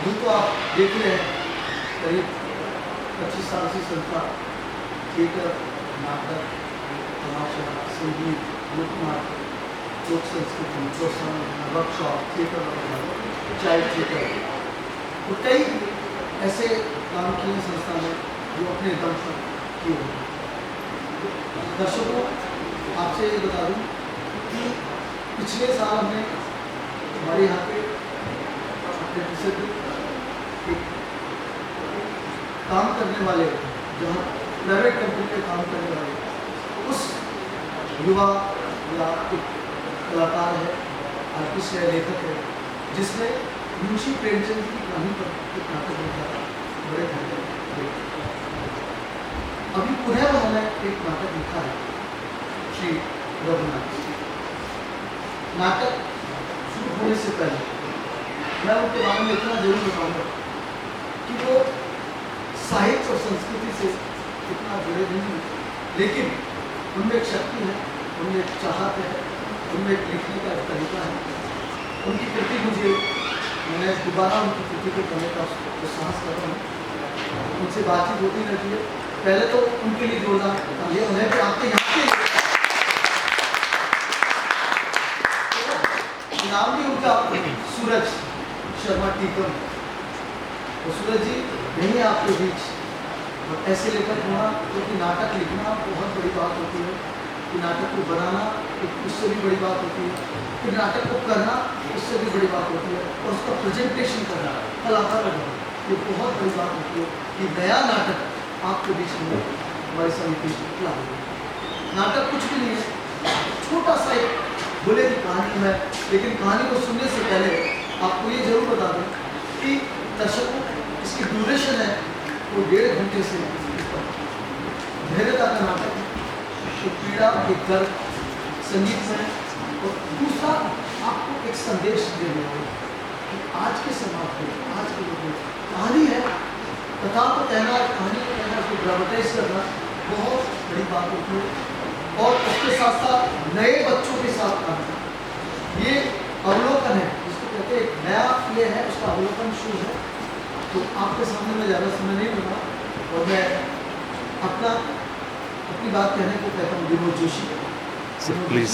अभी तो आप देख रहे हैं करीब 25 साल से चलता थिएटर, नाटक, तमाशा, संगीत, लोकनाट्य, लोक संस्कृति, प्रोत्साहन, वर्कशॉप, थिएटर वगैरह, चाइल्ड थिएटर, तो कई ऐसे काम किए संस्था ने जो अपने दम पर किए हैं। दर्शकों, आपसे ये बता दूं कि पिछले साल हमने हमारे यहाँ पे एक काम करने वाले, जहाँ प्राइवेट कंपनी में काम करने वाले उस युवा या एक कलाकार है, आर्टिस्ट है, लेखक है, जिसने मुंशी प्रेमचंद की कहानी पर एक नाटक लिखा था, बड़े घंटे। अभी पुनः उन्होंने एक नाटक लिखा है, श्री रघुनाथ। नाटक शुरू होने से पहले मैं उनके बारे में इतना जरूर बताऊंगा कि वो साहित्य और संस्कृति से इतना जुड़े नहीं, लेकिन उनमें एक शक्ति है, उनमें एक चाहत है, उनमें एक लिखने का एक तरीका है। उनकी कृति मैंने दोबारा उनकी कृति को पढ़ने का साहस कर रहा हूँ। उनसे बातचीत होती रहती है। पहले तो उनके लिए जोरदार तालियां उन्हें कि आपके यहाँ के नाम भी उनका सूरज शर्मा टीकम। तो सूरज जी नहीं आपके बीच, और ऐसे लेखक होना, क्योंकि नाटक लिखना बहुत बड़ी बात होती है, कि नाटक को बनाना उससे भी बड़ी बात होती है, फिर नाटक को करना उससे भी बड़ी बात होती है, और उसका प्रेजेंटेशन करना कलाकार बनना ये बहुत बड़ी बात होती है कि नया नाटक आपके बीच में हमारी समिति लाएगी। नाटक कुछ भी नहीं है, छोटा सा एक बोले की कहानी है, लेकिन कहानी को सुनने से पहले आपको ये जरूर बता दें कि दर्शकों इसकी ड्यूरेशन है वो 1.5 घंटे से धैर्यता का नाटक है। तो पीड़ा एक दर्द संगीत में, और दूसरा आपको एक संदेश देने वाला कि आज के समाज में, आज के लोगों में कहानी है, कथा को कहना, कहानी को कहना, उसको ड्रामेटाइज करना बहुत बड़ी बात होती है। और उसके साथ साथ नए बच्चों के साथ काम, ये अवलोकन है जिसको कहते हैं, एक नया ये है, उसका अवलोकन शुरू है। तो आपके सामने में ज़्यादा समय नहीं लूँगा, और मैं अपनी बात कहने को कहता हूँ विनोद जोशी। प्लीज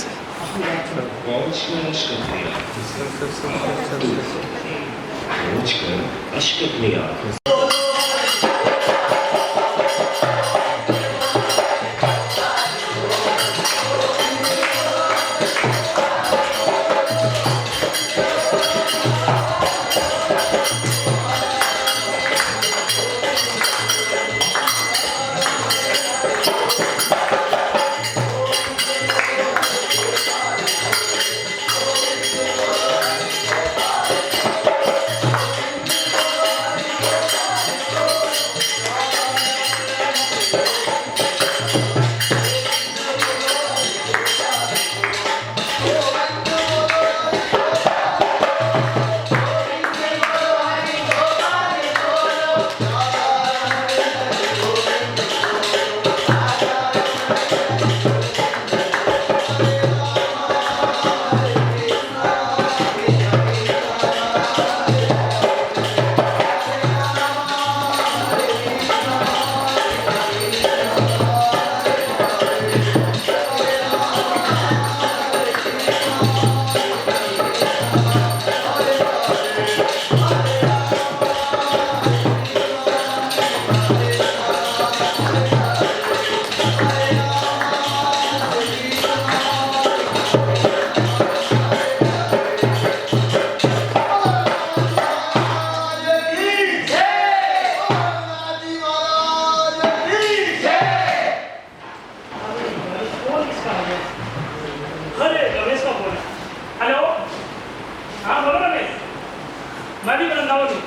मैं भी वृंदावन हूँ।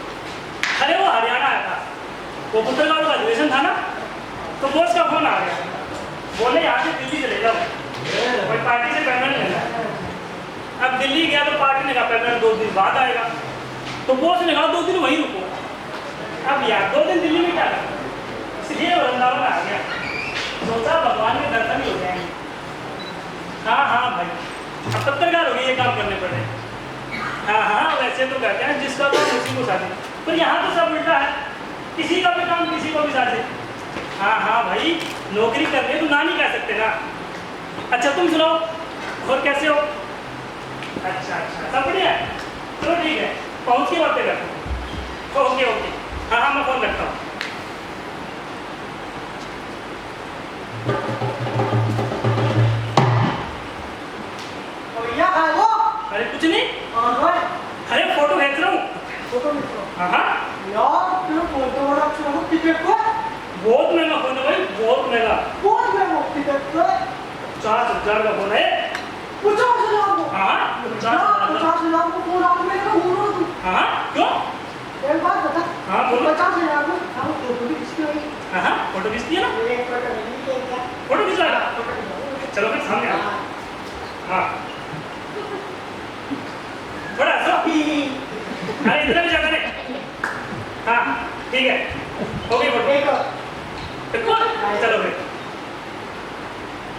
अरे वो हरियाणा आया था, वो पुत्रगाड़ का अधिवेशन था ना, तो बॉस का फोन आ गया, बोले यहाँ से दिल्ली चले जाओ, कोई पार्टी से पेमेंट लेना है। अब दिल्ली गया तो पार्टी ने कहा पेमेंट 2 दिन बाद आएगा, तो बॉस ने कहा 2 दिन वहीं रुको। अब यार 2 दिन दिल्ली में क्या करना, इसलिए वृंदावन आ गया, सोचा भगवान के दर्शन ही हो जाएंगे। हाँ हाँ भाई, अब पत्रकार हो गए, ये काम करने पड़े। हाँ हाँ वैसे ऐसे तो कहते हैं जिसका काम उसी को साझे, पर यहाँ तो सब उल्टा है, किसी का भी काम किसी को भी साझे। हाँ हाँ भाई, नौकरी करने तो ना नहीं कह सकते ना। अच्छा तुम सुनाओ, और कैसे हो? अच्छा अच्छा, सब बढ़िया है, चलो ठीक है, पहुँच के बातें करते हैं। ओके ओके, हाँ हाँ मैं फ़ोन करता हूँ। भैया कहाँ हो? अरे कुछ नहीं, अरे फोटो खींच रहा हूँ। फोटो खींचो। हाँ हाँ, यार तेरा फोटो बड़ा अच्छा है, टिकट को बहुत महंगा फोन है भाई, बहुत महंगा, बहुत महंगा टिकट को 50,000 का फोन है। 50,000 को? हाँ 50,000 को फोन आप मेरे को घूम रहा तू? हाँ क्यों? एक बात बता। हाँ बोलो। 50,000 में हम फोटो भी खींचते हैं। हाँ फोटो खींच दिया ना, एक फोटो नहीं लेगा। फोटो खिंचवाएगा, चलो फिर सामने आओ। हाँ थोड़ा हंसो, अरे इतना भी ज्यादा नहीं। हाँ ठीक है, हो गई फोटो, बिल्कुल, चलो फिर।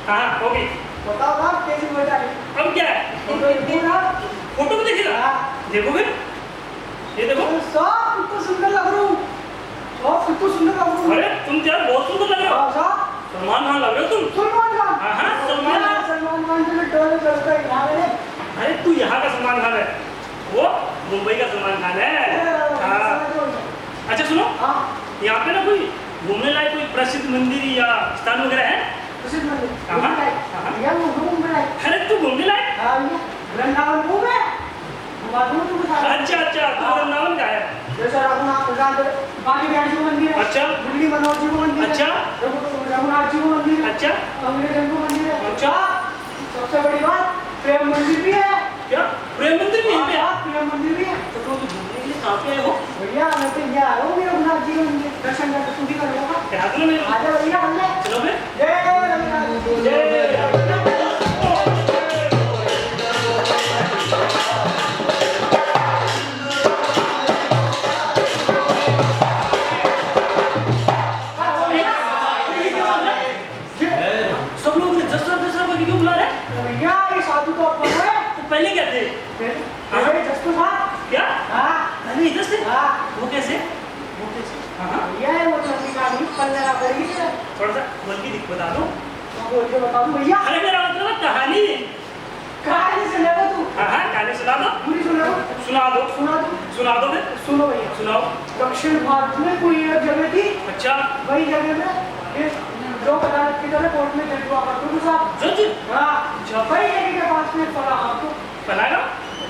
हाँ हो गई। बताओ ना कैसी बताई? अब क्या है, फोटो देखो ना। फोटो भी देखिएगा, देखो फिर, ये देखो। सब कितना सुंदर लग रहा हूँ, सब कितना सुंदर लग रहा हूँ। अरे तुम यार बहुत सुंदर लग रहे हो, सलमान खान लग रहे हो तुम। सलमान खान? हाँ हाँ सलमान खान। सलमान खान से डर लगता है यहाँ में। अरे तू यहाँ का सलमान खान है, वो मुंबई का सलमान खान है। हाँ अच्छा सुनो, यहाँ पे ना कोई घूमने लायक कोई प्रसिद्ध मंदिर या स्थान वगैरह है? प्रसिद्ध मंदिर? हाँ हाँ। भैया वो घूमने लायक। अरे तू घूमने लायक? हाँ भैया, वृंदावन घूमे। मालूम है तुमको सारा? अच्छा अच्छा, तू वृंदावन का है? जैसे रघुनाथ बाकी बिहार जी को मंदिर है। अच्छा। दिल्ली मनोहर जी को मंदिर है। अच्छा। रघुनाथ जी को मंदिर है। अच्छा। अंग्रेजन को मंदिर है। अच्छा। सबसे बड़ी बात, प्रेम मंदिर भी है। क्या प्रेम मंदिर भी है? हाँ, प्रेम मंदिर भी है। तो तुम घूमने के लिए कहाँ पे आए हो? भैया मैं तो यहाँ आया हूँ, रघुनाथ जी का मंदिर दर्शन करके तू भी करोगा? क्या तुमने मेरे? आजा भैया हमने। चलो फिर। जय रघुनाथ। जय। सब लोग जसरा करके क्यों बुला रहे हैं? भैया ये साधु तो अपन है। तो पहले क्या थे? पहले जस्तो था। क्या? हाँ। पहले इधर से? हाँ। वो कैसे? वो कैसे? हाँ हाँ। भैया वो तो अपनी कहानी पन्ने ना करेगी। थोड़ा सा बोल के बता दो। तो बोल के बता दूँ भैया। अरे मेरा मतलब कहानी। कहानी सुनेगा तू? हाँ हाँ कहानी सुना दो। पूरी सुना दो। सुना दो। सुना दो। सुना दो फिर। सुनो भैया। सुनाओ। दक्षिण भारत में कोई एक जगह थी। अच्छा। वही जगह में एक लोक अदालत की तरह कोर्ट में जज हुआ करते थे साहब। जज? हाँ। वही जगह के पास में फला आपको। फलाना?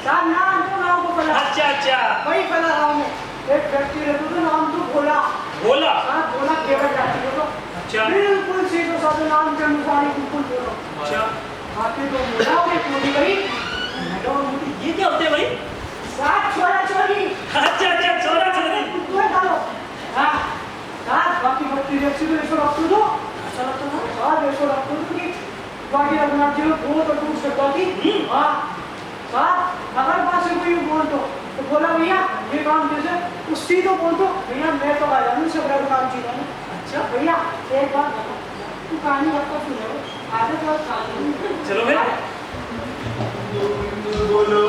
साहब नाम तो नाम को फला। अच्छा अच्छा। वही फला गाँव में एक व्यक्ति रहता था, नाम तो भोला। भोला? हाँ भोला केवल जाति को तो। अच्छा। बिल्कुल सीधे साधे नाम के अनुसार ही बिल्कुल बोलो। अच्छा। आके तो बोला और एक मोदी गई। ये क्या होते हैं भाई? साथ छोरा छोरी। अच्छा अच्छा, छोरा छोरी। तू है डालो। हाँ। साथ बाकी बत्ती जैसी तो ऐसा रख दो। ऐसा रख दो। हाँ ऐसा रख दो कि बाकी रघुनाथ जी लोग बहुत अटूट श्रद्धा थी। हाँ। साथ अगर पास से कोई बोल तो बोला भैया ये काम जैसे उसी तो बोल दो भैया मैं तो आ जाऊँ सब रघुनाथ जी का। अच्छा भैया एक बात बता, तू कहानी आपका सुनो आगे तो चलो फिर। बोलो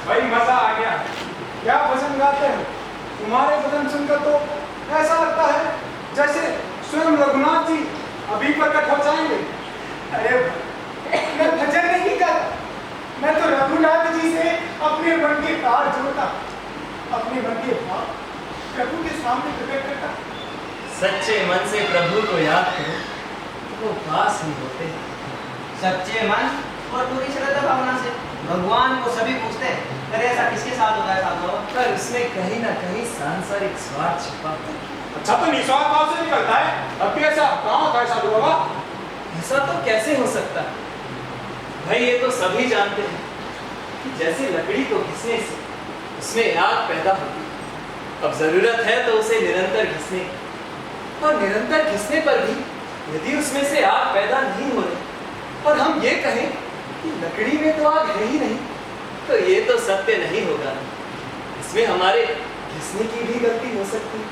भाई मजा आ गया। क्या भजन गाते हैं, तुम्हारे भजन सुनकर तो ऐसा लगता है जैसे स्वयं रघुनाथ जी अभी प्रकट हो जाएंगे। अरे मैं भजन नहीं करता, मैं तो रघुनाथ जी से अपने मन के तार जोड़ता, अपने मन के भाव प्रभु के सामने प्रकट करता। सच्चे मन से प्रभु को याद करो तो वो पास ही होते हैं। सच्चे मन और पूरी श्रद्धा भावना से भगवान को सभी पूछते हैं, अरे ऐसा किसके साथ होता है साधु? पर उसमें कहीं ना कहीं सांसारिक स्वार्थ छिपा है। अच्छा तो निस्वार्थ भाव से निकलता है, अब भी ऐसा कहाँ होता है साधु बाबा? ऐसा तो कैसे हो सकता है भाई? ये तो सभी जानते हैं कि जैसे लकड़ी को घिसने से उसमें आग पैदा होती है, अब जरूरत है तो उसे निरंतर घिसने की, और निरंतर घिसने पर भी यदि उसमें से आग पैदा नहीं हो रही और हम ये कहें कि लकड़ी में तो आग है ही नहीं, तो ये तो सत्य नहीं होगा। इसमें हमारे घिसने की भी गलती हो सकती है,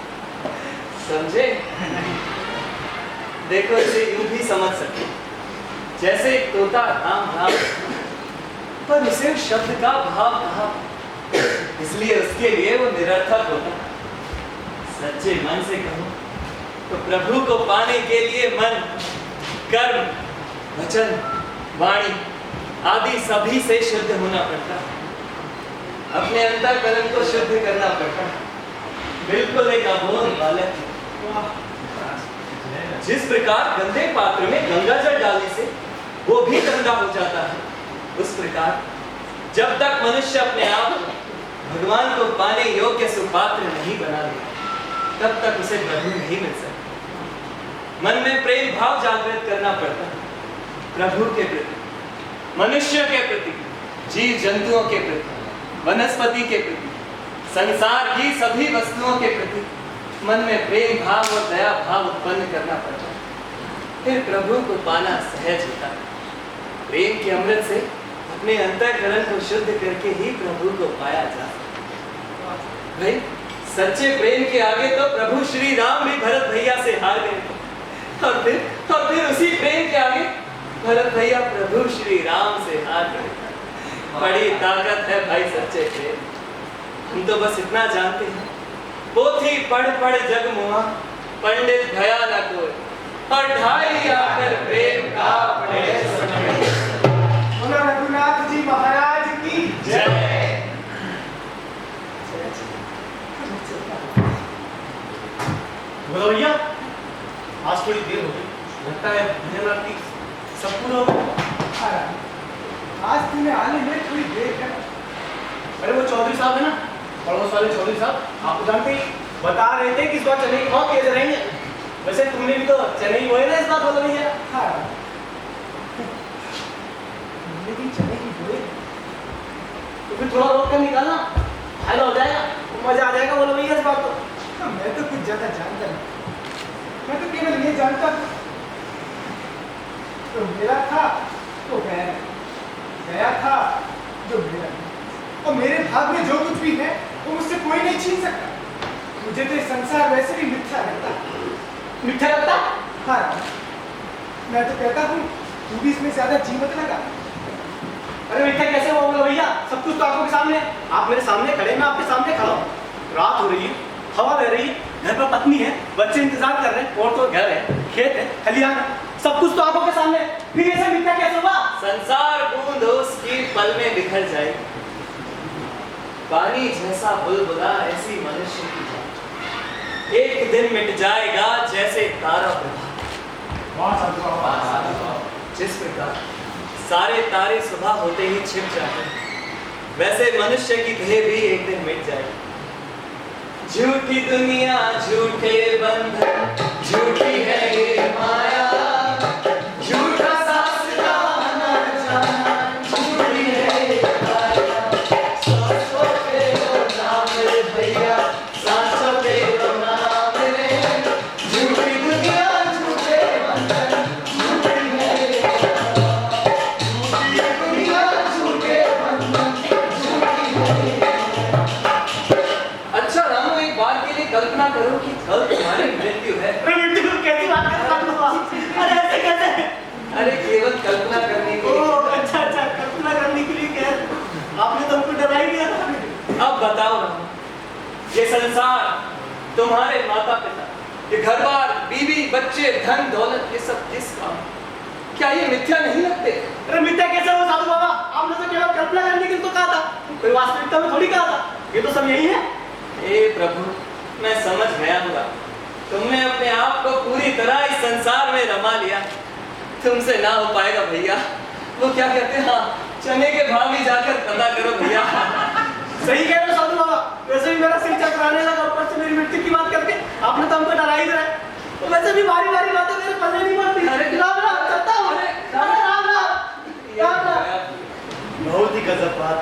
समझे? देखो इसे यूं भी समझ सकते, जैसे एक तोता राम राम, पर उसे उस शब्द का भाव कहा, इसलिए उसके लिए वो निरर्थक होता। सच्चे मन से कहो तो प्रभु को पाने के लिए मन, कर्म, वचन, वाणी आदि सभी से शुद्ध होना पड़ता है। अपने अंतःकरण को शुद्ध करना पड़ता है, बिल्कुल एक अबोध बालक। जिस प्रकार गंदे पात्र में गंगा जल डालने से वो भी गंदा हो जाता है, उस प्रकार जब तक मनुष्य अपने आप को भगवान को पाने योग्य सुपात्र नहीं बना ले, तब तक उसे प्रभु नहीं मिल सकता। मन में प्रेम भाव जागृत करना पड़ता है, प्रभु के प्रति, मनुष्य के प्रति, जीव जंतुओं के प्रति, वनस्पति के प्रति, संसार की सभी वस्तुओं के प्रति मन में प्रेम भाव और दया भाव उत्पन्न करना पड़ता है, फिर प्रभु को पाना सहज होता है। प्रेम के अमृत से अपने अंतःकरण को शुद्ध करके ही प्रभु को पाया जा सकता है। भाई सच्चे प्रेम के आगे तो प्रभु श्री राम भी भरत भैया से हार गए, और फिर उसी प्रेम के आगे भरत भैया प्रभु श्री राम से हार गए। बड़ी ताकत है भाई सच्चे प्रेम। हम तो बस इतना जानते हैं, पोथी पढ़ पढ़ जग मुआ, पंडित भया न कोई, और ढाई आकर प्रेम का पढ़े समय। बोलो रघुनाथ जी महाराज की जय। बोलो भैया, आज थोड़ी देर हो गई, लगता है भजन की सब पूरा हो गया। आज तुम्हें आने में थोड़ी देर है। अरे वो चौधरी साहब है ना, पड़ोस वाले चौधरी साहब, आपको जानते ही, बता रहे थे कि इस बार चेन्नई बहुत तेज रहेंगे। वैसे तुमने भी तो चेन्नई बोए ना इस बार, बोलो भैया। हाँ, लेकिन चने की बोले तो फिर थोड़ा रोक कर निकालना, फायदा हो जाएगा, मजा आ जाएगा, बोलो भैया इस बार तो। मैं तो कुछ ज्यादा जानता नहीं, मैं तो केवल ये जानता हूँ तो मेरा था तो गया नहीं, गया था जो मेरा नहीं, और मेरे भाग में जो कुछ भी है वो मुझसे कोई नहीं छीन सकता। मुझे तो ये संसार वैसे भी मिथ्या लगता। मिठा लगता? हाँ, मैं तो कहता हूँ तू भी इसमें ज्यादा जी मत लगा। अरे मिठा कैसे होगा भैया, सब कुछ तो आंखों के सामने, आप मेरे सामने खड़े, मैं आपके सामने खड़ा हूँ। रात हो रही है, हवा बह रही है, घर पर पत्नी है, बच्चे इंतजार कर रहे हैं, और तो घर है, खेत है, खलिहान है, सब कुछ तो आंखों के सामने, फिर ऐसे मिथ्या कैसे होगा? संसार बूंद उसकी पल में बिखर जाए, पानी जैसा बुलबुला ऐसी मनुष्य की जान, एक दिन मिट जाएगा जैसे तारा प्रभा। जिस प्रकार सारे तारे सुबह होते ही छिप जाते हैं, वैसे मनुष्य की देह भी एक दिन मिट जाएगी। झूठी दुनिया, झूठे बंधन, झूठी है ये माया, झूठा शास्त्र न जाना, झूठी है ये काया। सांसों पे लो नाम रे भैया, सांसों पे लो नाम रे। झूठी दुनिया, झूठे बंधन, झूठी है ये माया, झूठी दुनिया, झूठे बंधन, झूठी है ये माया। अच्छा रामू, एक बार के लिए कल्पना करो कि कल तुम्हारी मृत्यु है। मृत्यु कैसी बात करते हो आप? अरे ऐसे कैसे? अरे केवल कल्पना करने के लिए। अच्छा अच्छा, कल्पना करने के लिए कह, आपने तो हमको डरा ही दिया था। अब बताओ रामू, ये संसार, तुम्हारे माता पिता, ये घर बार, बीवी, बच्चे, धन दौलत, ये सब किस काम? क्या ये मिथ्या नहीं लगते? अरे मिथ्या कैसे हो साधु बाबा? आपने तो केवल कल्पना करने के लिए तो कहा था, कोई वास्तविकता में थोड़ी कहा था। ये तो सब यही है। हे प्रभु, मैं समझ गया हूँ, तुमने अपने आप को पूरी तरह इस संसार में रमा लिया। तुमसे ना हो पाएगा भैया। वो क्या कहते हैं, हाँ, चने के भाव ही जाकर पता करो भैया। सही कह रहे हो साधु बाबा। वैसे भी मेरा सिर चकराने लगा, ऊपर से मेरी मिट्टी की बात करके आपने तो हमको डरा ही दिया है। तो वैसे भी भारी भारी बातें मेरे पल्ले नहीं पड़ती। अरे राम राम, चलता हूँ। राम राम राम राम। बहुत ही गजब बात।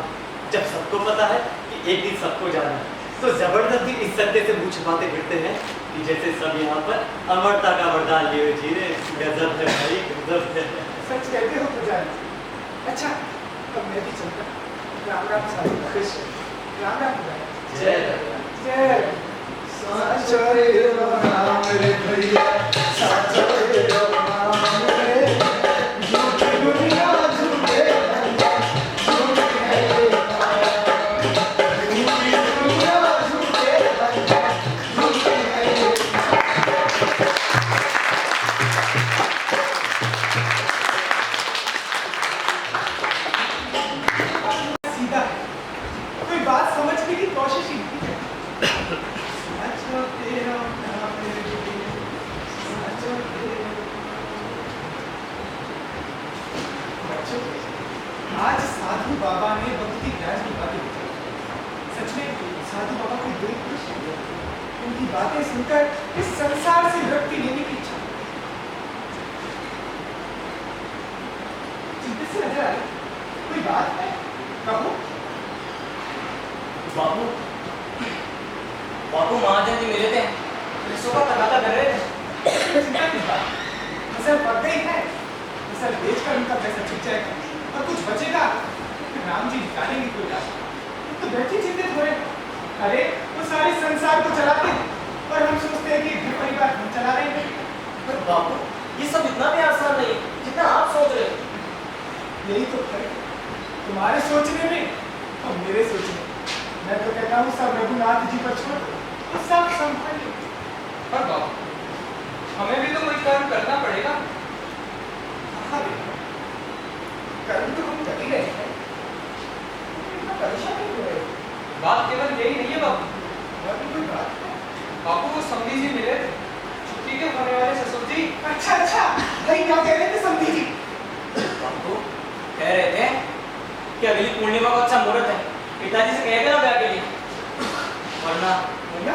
जब सबको पता है कि एक दिन सबको जाना है, तो जबरदस्ती इस सत्य से मुंह छुपाते फिरते हैं कि जैसे सब यहाँ पर अमरता का वरदान लिए जी रहे। गजब है भाई, गजब है। सच कहते हो पुजारी। अच्छा, अब मैं भी चलता। राम राम साधु। खुश राम राम पुजारी। जय जय साचो रे राम रे भैया, साचो रे राम रे। झूठी दुनिया झूठे धंधा, झूठी है ये माया। झूठी दुनिया झूठे धंधा, झूठी है ये सीधा है, कोई बात समझने की कोशिश ही नहीं है। साचो तेरा नाम रे भैया, साचो तेरा। बच्चों, आज साधु बाबा ने भक्ति ज्ञान की बातें बताई। सच में साधु बाबा को देख खुश हो गया। उनकी बातें सुनकर इस संसार से विरक्ति लेने की इच्छा हुई। चिंतित से नजर आई। कोई बात है? कहो। बाबू, बाबू महाजन जी मिले थे, रिश्तों का तगादा कर रहे थे। चिंता किस बात? फसल पक गई है, फसल बेचकर उनका पैसा छुप जाएगा और कुछ बचेगा फिर राम जी निकालेंगे कोई रास्ता। तो बैठे चिंतित हो रहे हैं। अरे वो सारे संसार को चलाते हैं और हम सोचते हैं कि घर परिवार हम चला रहे हैं। पर बाबू, ये सब इतना भी आसान नहीं जितना आप सोच रहे हो। यही तो फर्क है तुम्हारे सोचने में और मेरे सोचने में। मैं तो कहता हूँ सब रघुनाथ जी पर छोड़ दो, तो सब संभालिए। पर बाबू, हमें भी तो कोई कर्म करना पड़ेगा। हाँ बेटा, कर्म तो हम कर ही रहे हैं। इतना परेशान क्यों हो रहे हो? बात केवल यही नहीं है बाबू। और भी कोई बात है? बापू को समधी जी मिले थे, छुट्टी के होने वाले ससुर जी। अच्छा अच्छा, भाई क्या कह रहे थे समधी जी? बाबू कह रहे थे कि अगली पूर्णिमा को अच्छा मुहूर्त है, पिताजी से कहेगा ना ब्याह के लिए। वरना बोला?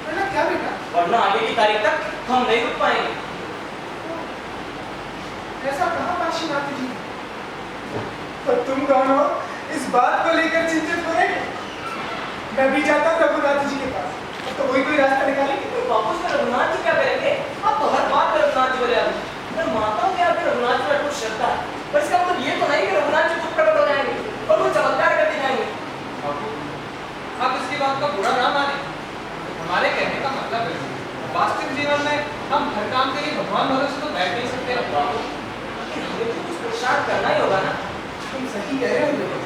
बोला क्या बेटा? वरना आगे की तारीख तक हम नहीं रुक पाएंगे। ऐसा कहा काशीनाथ जी? पर तुम दोनों इस बात को लेकर चिंतित हो रहे हो। मैं भी जाता हूँ रघुनाथ जी के पास, अब तो वही कोई रास्ता निकालेंगे। तो बापू से रघुनाथ जी क्या करेंगे? आप तो हर बात में रघुनाथ जी बोले आते हैं। मैं मानता हूँ कि आपकी रघुनाथ जी पर कुछ श्रद्धा है, पर इसका मतलब ये तो नहीं कि रघुनाथ जी खुद प्रकट हो जाएंगे और वो चमत्कार कर दिखाएंगे। बापू, आप इसकी बात का बुरा ना माने। हमारे कहने का मतलब है वास्तविक जीवन में हम हर काम के लिए भगवान भरोसे तो बैठ नहीं सकते। बापू, लेकिन हमें तो कुछ पुरुषार्थ करना ही होगा ना। तुम सही कह रहे हो बेटा,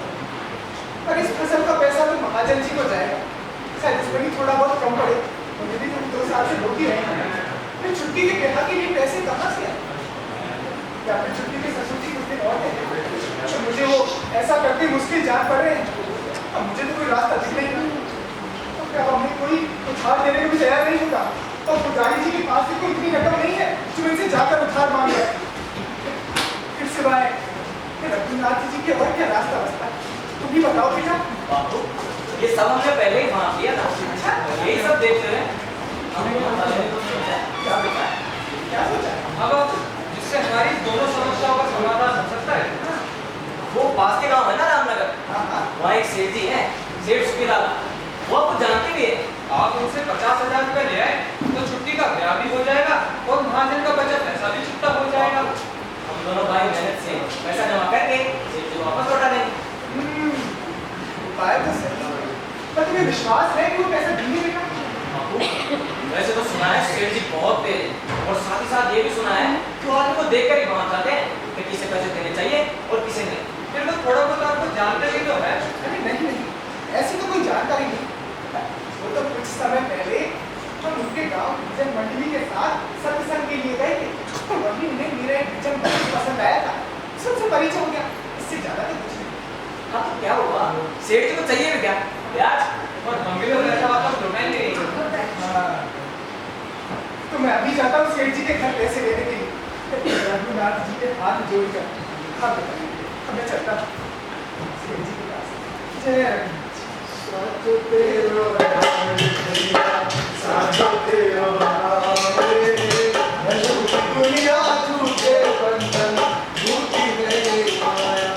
पर इस फसल का पैसा तो महाजन जी को जाएगा। शायद इसमें भी थोड़ा बहुत कम पड़े। मुझे भी तुम 2 साल से रोक ही रहे हैं। फिर छुट्टी के ब्याह के लिए पैसे कहाँ से आए? या फिर छुट्टी के ससुर जी कुछ दिन और देंगे। तो मुझे वो ऐसा करते मुश्किल जान पड़ रहे हैं। अब मुझे तो कोई रास्ता दिख नहीं रहा। तो क्या हमें कोई उधार देने को भी तैयार नहीं होगा? और पुजारी जी के पास भी कोई इतनी रकम नहीं है जो इनसे जाकर उधार मांग रहे हैं। फिर सिवाय रघुनाथ जी के और क्या रास्ता बचता है? तुम भी बताओ बेटा। बापू, ये सब हमने पहले ही मांग लिया था। अच्छा, यही सब देख रहे हैं। हमने पहले ही सोचा है। क्या बेटा? क्या सोचा? अब जिससे हमारी दोनों समस्याओं का समाधान हो सकता है। वो पास के गांव है ना रामनगर, हाँ हाँ, वहाँ एक सेठ जी है, सेठ सुखीलाल। वो आपको जानते भी है। आप उनसे 50,000 रुपए ले आए तो छुट्टी का ब्याह भी हो जाएगा और महाजन का बचत पैसा भी छुट्टा हो जाएगा। हम दोनों भाई मेहनत से पैसा जमा करके सेठ जी को वापस लौटा देंगे। उपाय तो सही है, पर तुम्हें विश्वास है कि वो पैसा देंगे बेटा? बापू, वैसे तो सुना है सेठ जी बहुत तेज है, और साथ ही साथ ये भी सुना है कि वो आदमी को देखकर ही पहुंच जाते हैं कि किसे पैसे देने चाहिए और किसे नहीं। फिर तो थोड़ा बहुत आपको जानते ही तो है। अरे नहीं नहीं, ऐसी तो कोई जानकारी नहीं। वो तो कुछ समय पहले हम उनके गांव भजन मंडली के साथ सत्संग के लिए गए थे, तो वहीं उन्हें मेरा एक भजन बहुत पसंद आया था, सबसे परिचय हो गया। इससे ज्यादा तो कुछ नहीं। हाँ तो क्या हुआ, सेठ जी को चाहिए भी क्या ब्याज? और हम भी तो ऐसा बात हम डोमेन नहीं। हाँ। तो मैं अभी जाता हूँ सेठ जी के घर पैसे लेने के लिए। रघुनाथ जी के हाथ जोड़कर हाँ बताइए, मैं चलता हूँ सेठ जी के पास। जय साचो तेरो नाम भैया, साचो तेरो नाम रे, दुनिया झूठे बंधन झूठी गई माया,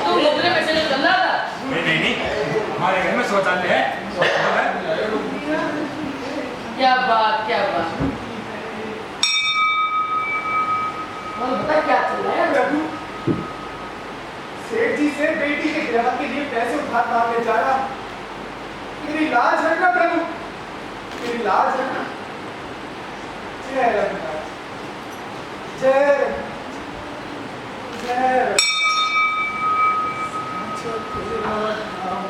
तुम मुद्रे में से चल रहा था? नहीं, हमारे घर में शौचालय है। क्या बात और बता क्या चल रहा है? प्रभु, सेठ जी से बेटी के विवाह के लिए पैसे उधार मांगने जा रहा हूँ। मेरी लाज रखना प्रभु, मेरी लाज रखना। जय रघुनाथ, जय रघुनाथ, जय रघुनाथ। साचो तेरा नाम।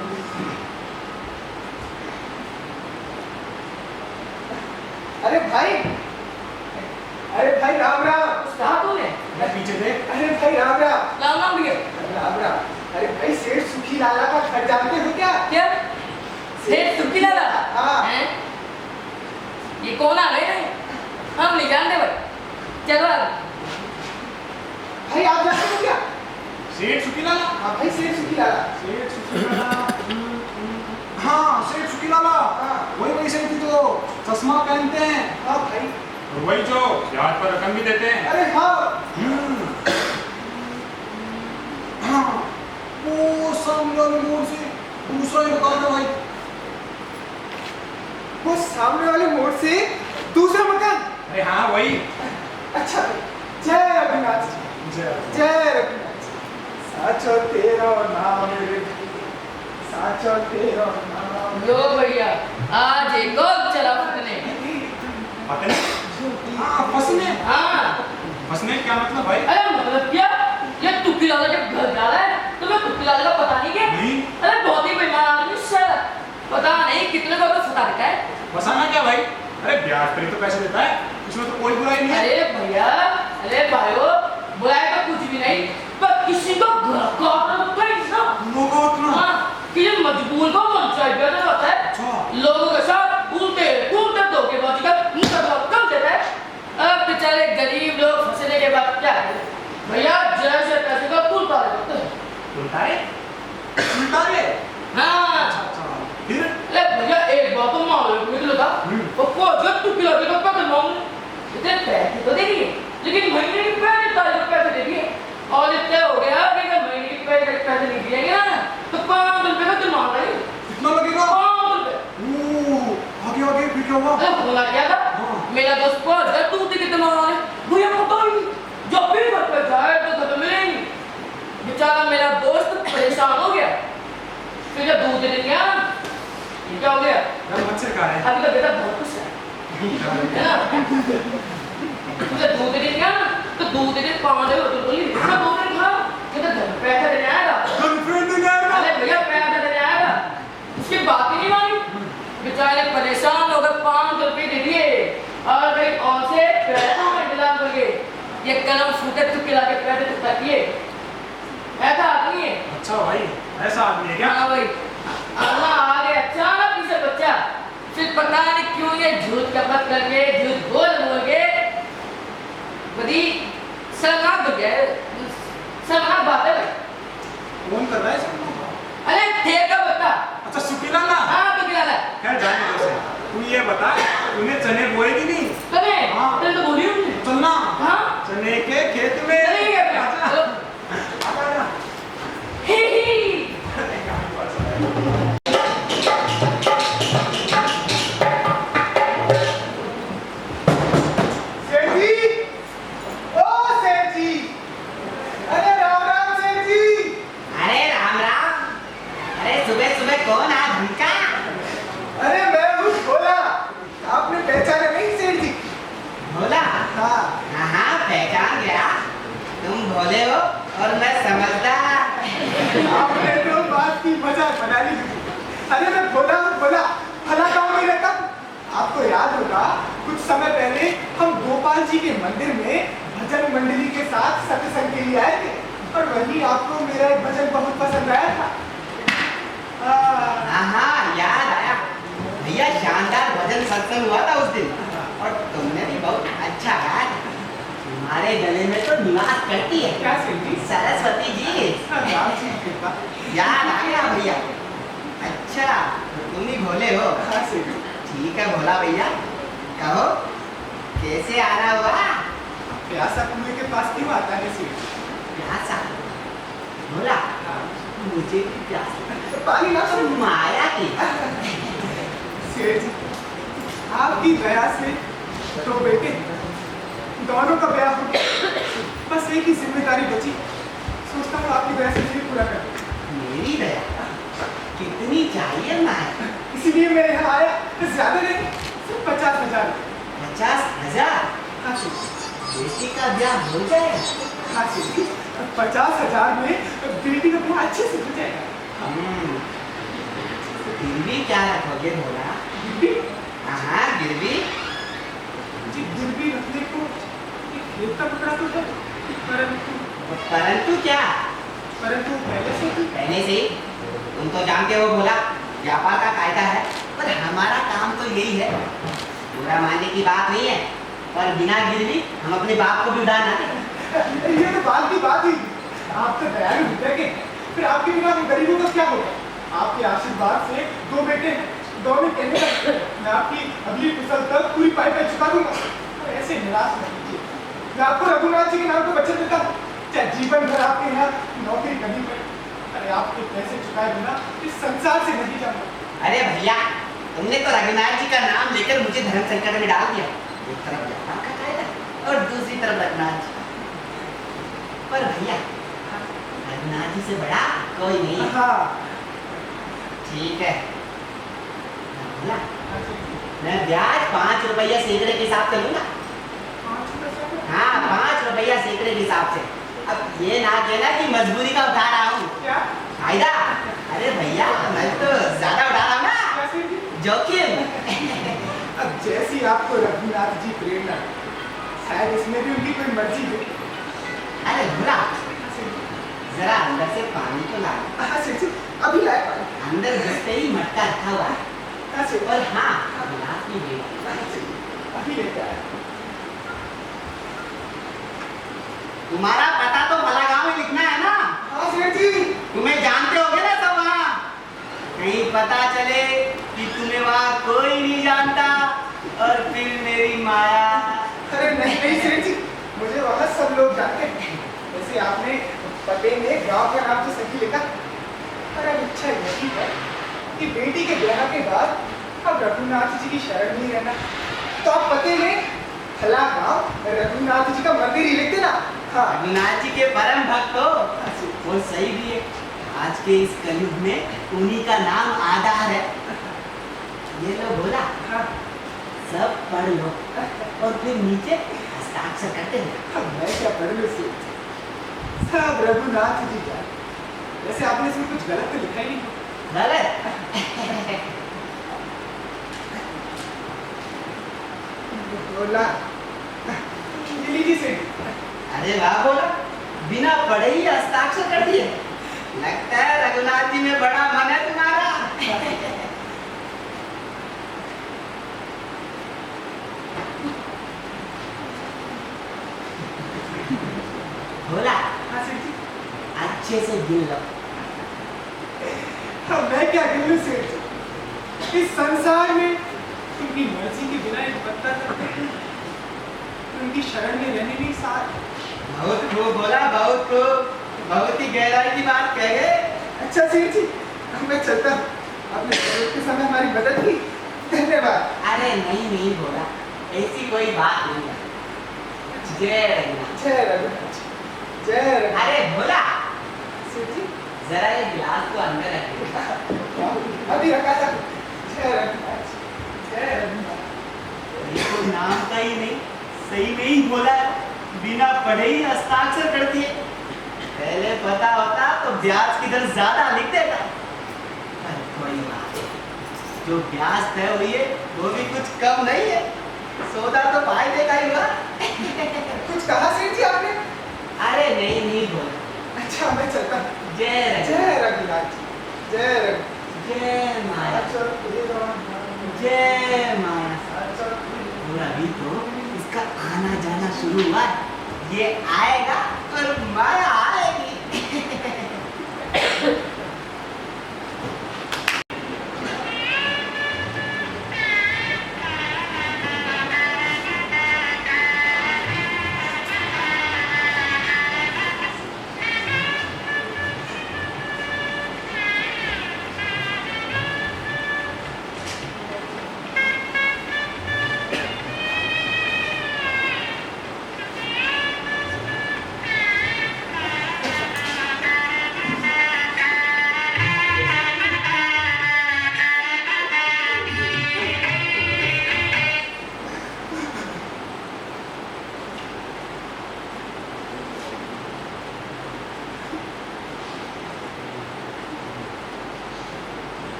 अरे भाई राम राम। कहा तूने? पीछे देख। अरे भाई राम राम। राम भैया। राम राम। अरे भाई सेठ सुखी लाला का घर जानते हो क्या? क्या? सेठ सुखी लाला? हाँ। हैं? ये कौन आ गए हैं? हम नहीं जानते भाई। चलो आगे। भाई आप जानते हो क्या? सेठ सुखी लाला? हाँ भाई सेठ सुखी लाला। सेठ सुखी लाला। हाँ, सेठ सुखी लाला। हाँ। वही सेठ जी जो चश्मा पहनते हैं। हाँ भाई। और वही जो ब्याज पर रकम भी देते हैं। अरे हाँ। हाँ, वो सामने वाले मोड़ से दूसरा ही मकान है भाई। वो सामने वाले मोड़ से दूसरा मकान। अरे हाँ वही। अच्छा भाई। जय रघुनाथ जी। जय रघुनाथ जी। साचो तेरा नाम रे, साचो तेरा नाम। लो भैया, आज एक और चला फटने। पता नहीं। हाँ फंसने। हाँ। फंसने क्या मतलब भाई? अरे मतलब क्या? ये तुक्की लाला जब घर जा रहा है, तुम्हें तुक्की लाला का पता नहीं क्या? नहीं। अरे बहुत ही बेईमान आदमी सर। पता नहीं कितने को तो फंसा रखा है। फंसाना क्या भाई? अरे ब्याज पर ही तो पैसे देता है, इसमें तो कोई बुराई नहीं है। अरे भैया, अरे भाइयों, बुराई तो कुछ भी नहीं, पर किसी को घर का कि ये मजबूर को मनचाही बैठा होता है। लोगों के साथ उल्टे धोखेबाजी का मुकदमा देता है। अब बेचारे गरीब लोग फंसने के बाद क्या करें? भैया जैसे पैसे का पुल पार करते हैं। उल्टा हाँ। फिर अरे भैया एक बात तो मान लो मुझे लगा वो जब तू किलो का पैसे मांग इतने पैसे तो दे दिए, लेकिन महीने के पैसे दे दिए और इतने हो गया कि अगर महीने के पैसे नहीं दिएंगे ना तो 5 रुपए का जुर्माना है। कितना लगेगा? 5 रुपए। आगे फिर क्या हुआ? अरे बोला क्या था? मेरा दोस्त पहुंच गया दूध कितने मांगा भैया पता नहीं, जब भी घर पे जाए तो घर मिलेंगे। बेचारा मेरा दोस्त परेशान हो गया, फिर जब दूध दे दिया ये क्या हो गया? मच्छर का है। अभी तो बेटा बहुत खुश है ना? मुझे दूध दे दिया तो दूध दे 5 तो बोली मैं 2 दिन खा ये तो घर में पैसा देने आएगा। अरे भैया पैसा देने आएगा, उसकी बात ही नहीं मानी। बेचारे परेशान होकर 5 रुपए दे दिए और कहीं और से पैसा में इंतजाम करके ये कलम फूटे चुके ला के पैसे चुकता किए। ऐसा आदमी है। अच्छा भाई, ऐसा आदमी है क्या? हाँ भाई, अल्लाह आ गया अचानक किसे बच्चा, फिर पता नहीं क्यों ये झूठ कपट करके झूठ बोल के बड़ी शर्मनाक हो गया, शर्मनाक बात है भाई। कौन कर रहा है सब? अरे ठेका बता। अच्छा सुखी लाला। हाँ तो गिरा खैर जाने दो उसे। तू ये बता, तूने चने बोए कि नहीं? कभी हाँ। तेरे तो बोली हूँ। चलना हाँ चने के खेत में। चलेंगे क्या? चलो। ही ही। सेठ जी, ओ सेठ जी, अरे राम राम सेठ जी। अरे राम राम। अरे सुबह सुबह कौन आ भूखा? अरे मैं हूँ भोला, आपने पहचाना नहीं सेठ जी? भोला? हाँ। हाँ पहचान गया, तुम भोले हो और मैं समझदार। आपने तो बात की मजाक बना ली। अरे मैं भोला हूँ भोला, भला गाँव में रहता हूँ। आपको याद होगा कुछ समय पहले हम गोपाल जी के मंदिर में भजन मंडली के साथ सत्संग के लिए आए थे और वहीं आपको मेरा एक भजन बहुत पसंद आया था। हाँ याद आया भैया, शानदार भजन सत्संग हुआ था उस दिन। और तुमने भी बहुत अच्छा गाया। तुम्हारे गले में तो निवास करती है क्या सेठ जी? सरस्वती जी। राम जी की कृपा। याद आ गया भैया। अच्छा तो तुम ही भोले हो। हाँ सेठ जी। ठीक है भोला भैया, कहो कैसे आना हुआ? प्यासा कुएं के पास क्यों आता है सेठ जी? प्यासा भोला, मुझे भी प्यास तो पानी ना तो माया की। सेठ जी, आपकी दया से तो बेटे दोनों का ब्याह हो गया। बस एक ही जिम्मेदारी बची, सोचता हूँ आपकी दया से ये पूरा कर। मेरी दया कितनी चाहिए माया? इसीलिए मैं यहाँ आया, ज्यादा नहीं, सिर्फ 50,000। 50,000? हाँ सेठ जी। बेटी का ब्याह हो जाएगा? हाँ सेठ जी, 50,000 में बेटी का ब्याह अच्छे से हो जाएगा। गिरवी क्या रखोगे भोला? गिरवी? हाँ गिरवी। जी गिरवी रखने को एक खेत का टुकड़ा तो है, परंतु क्या? परंतु पहले से ही पहले से तुम तो जानते हो भोला, व्यापार का कायदा है, पर हमारा काम तो यही है। पूरा मानने की बात नहीं है, पर बिना गिरवी हम अपने बाप को भी उड़ा ना दें। ये तो बात की बात ही। आप तो दयालु हृदय के, फिर आपके बिना हम गरीबों का क्या होगा? आपके आशीर्वाद से 2 बेटे हैं, दोनों कहने लगे मैं आपकी अगली कुशल तक पूरी पाई चुका दूंगा। तो ऐसे निराश नहीं कीजिए, मैं आपको रघुनाथ जी के नाम को वचन देता हूँ, चाहे जीवन भर आपके यहाँ नौकरी करनी पड़े, अरे आपके पैसे चुकाए बिना इस संसार से नहीं जाऊंगा। अरे भैया, तुमने तो रघुनाथ जी का नाम लेकर मुझे धर्म संकट में डाल दिया। एक तरफ व्यापार का कायदा और दूसरी तरफ रघुनाथ जी। पर भैया, रघुनाथ जी से बड़ा कोई नहीं। हाँ ठीक है भोला, मैं ब्याज 5 रुपया सैकड़े के हिसाब से लूंगा। हाँ 5 रुपया सैकड़े के हिसाब से। अब ये ना कहना कि मजबूरी का उठा रहा हूँ। क्या? फायदा? अरे भैया, मैं तो ज्यादा उठा रहा हूँ ना, जोखिम। अब जैसी आपको रघुनाथ जी प्रेरणा, शायद इसमें भी उनकी कोई मर्जी हो। अरे भोला, जरा अंदर से पानी तो ला। हाँ सेठ जी, अभी लाए पानी। अंदर घुसते ही मटका रखा हुआ है। हाँ सेठ जी, और हाँ, गिलास भी दे। हाँ सेठ जी, अभी लेके आया। तुम्हारा पता तो भला गाँव में लिखना है ना? हाँ सेठ जी। तुम्हें जानते होगे ना सब वहाँ? कहीं पता चले कि तुम्हें वहाँ कोई नहीं जानता और फिर मेरी माया। अरे नहीं नहीं सेठ जी, मुझे वहाँ सब लोग जानते हैं। वैसे आपने पते में गांव का नाम तो सही लिखा, पर अब इच्छा यही है कि बेटी के ब्याह के बाद अब रघुनाथ जी की शरण नहीं रहना, तो आप पते में फला गांव रघुनाथ जी का मंदिर ही लिख देना। हाँ रघुनाथ जी के परम भक्त हो, वो सही भी है। आज के इस कलयुग में उन्हीं का नाम आधार है। ये लो बोला, हाँ सब पढ़ लो और फिर नीचे हस्ताक्षर करते हैं। मैं क्या पढ़ लूँ सेठ, सब रघुनाथ जी जान। वैसे आपने इसमें कुछ गलत तो लिखा ही नहीं। गलत? बोला ये लीजिए सेठ। अरे वाह बोला, बिना पढ़े ही हस्ताक्षर कर दिए। लगता है रघुनाथ जी में बड़ा मन है तुम्हारा। बोला, हाँ सेठ जी। अच्छे से गिन लो। अब मैं क्या गिनूं सेठ जी? इस संसार में उनकी मर्जी के बिना एक पत्ता करते हैं, उनकी शरण में रहने नहीं साथ। बहुत खूब बोला, बहुत खूब, बहुत ही गहराई की बात कह गए। अच्छा सेठ जी, अब मैं चलता हूँ। आपने जरूरत के समय हमारी मदद की, धन्यवाद। अरे नहीं नहीं बोला, ऐसी कोई बात नहीं है। जय रघुनाथ। जय रघुनाथ जी, जय रघुनाथ। अरे बोला, सेठ जी जरा ये गिलास को अंदर रखिए। अभी रखा था। जय रघुनाथ जी, जय रघुनाथ। ये तो नाम का ही नहीं, सही में ही बोला है, बिना पढ़े ही हस्ताक्षर कर दिए। पहले पता होता तो ब्याज की दर ज्यादा लिख देता। पर कोई बात नहीं, जो ब्याज तय हुई है वो भी कुछ कम नहीं है। सौदा तो फायदे का ही हुआ। कुछ कहा सेठ जी आपने? अरे नहीं नहीं बोला। अच्छा मैं चलता हूँ। जय रघुनाथ। जय रघुनाथ जी, जय रघुनाथ। जय माया, अच्छा, ये रहा। जय माया। अच्छा, पूरा भी शुरू हुआ है, ये आएगा और माया आएगी।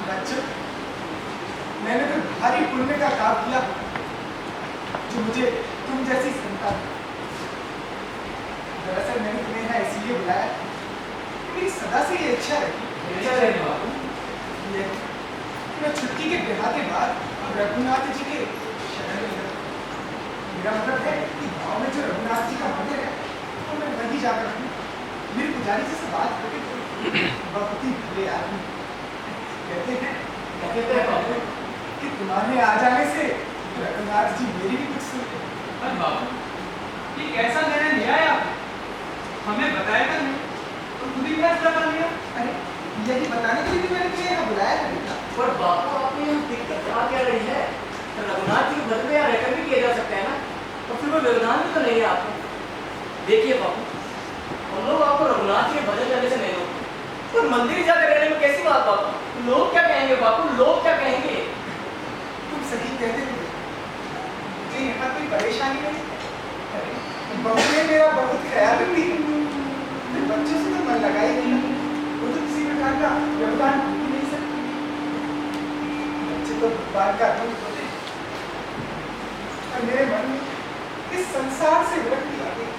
बच्चों, मैंने तो भारी पुण्य का काम किया जो मुझे तुम जैसी संतान। दरअसल मैंने तुम्हें यहाँ इसलिए बुलाया कि मेरी सदा से ये इच्छा रही ये मैं छुट्टी के ब्याह के बाद रघुनाथ जी के शरण में जाऊं। मेरा मतलब है कि गांव में जो रघुनाथ जी का मंदिर है तो मैं वहीं जाकर रहूं। मेरी पुजारी जी से बात करके बहुत ही भले आदमी कहते हैं बाबू कि तुम्हारे आ जाने से रघुनाथ जी मेरी भी कुछ सुनते। अरे बाबू, ये कैसा निर्णय लिया है आपने? हमें बताएगा नहीं तो खुद ही फैसला कर लिया। अरे यही बताने के लिए भी मैंने तुम्हें यहाँ बुलाया था बेटा। पर बापू आपने यहाँ दिक्कत क्या रही है? तो रघुनाथ जी के घर में यहाँ रहकर भी किया जा सकता है ना, और फिर वो व्यवधान भी तो नहीं है आपको। देखिए बापू, हम लोग आपको रघुनाथ जी के भजन करने से नहीं रोकते, पर मंदिर जाकर रहने में कैसी बात बापू? लोग क्या कहेंगे बापू, लोग क्या कहेंगे? तुम सही कहते हो, मुझे यहाँ कोई परेशानी नहीं। अरे बहू ने मेरा बहुत ख्याल रखती है, तो बच्चों से तो मन लगा ही नहीं। वो तो किसी प्रकार का योगदान ही नहीं सकते। बच्चे तो भगवान का रूप होते हैं। और मेरे मन में इस संसार से विरक्ति आ गई।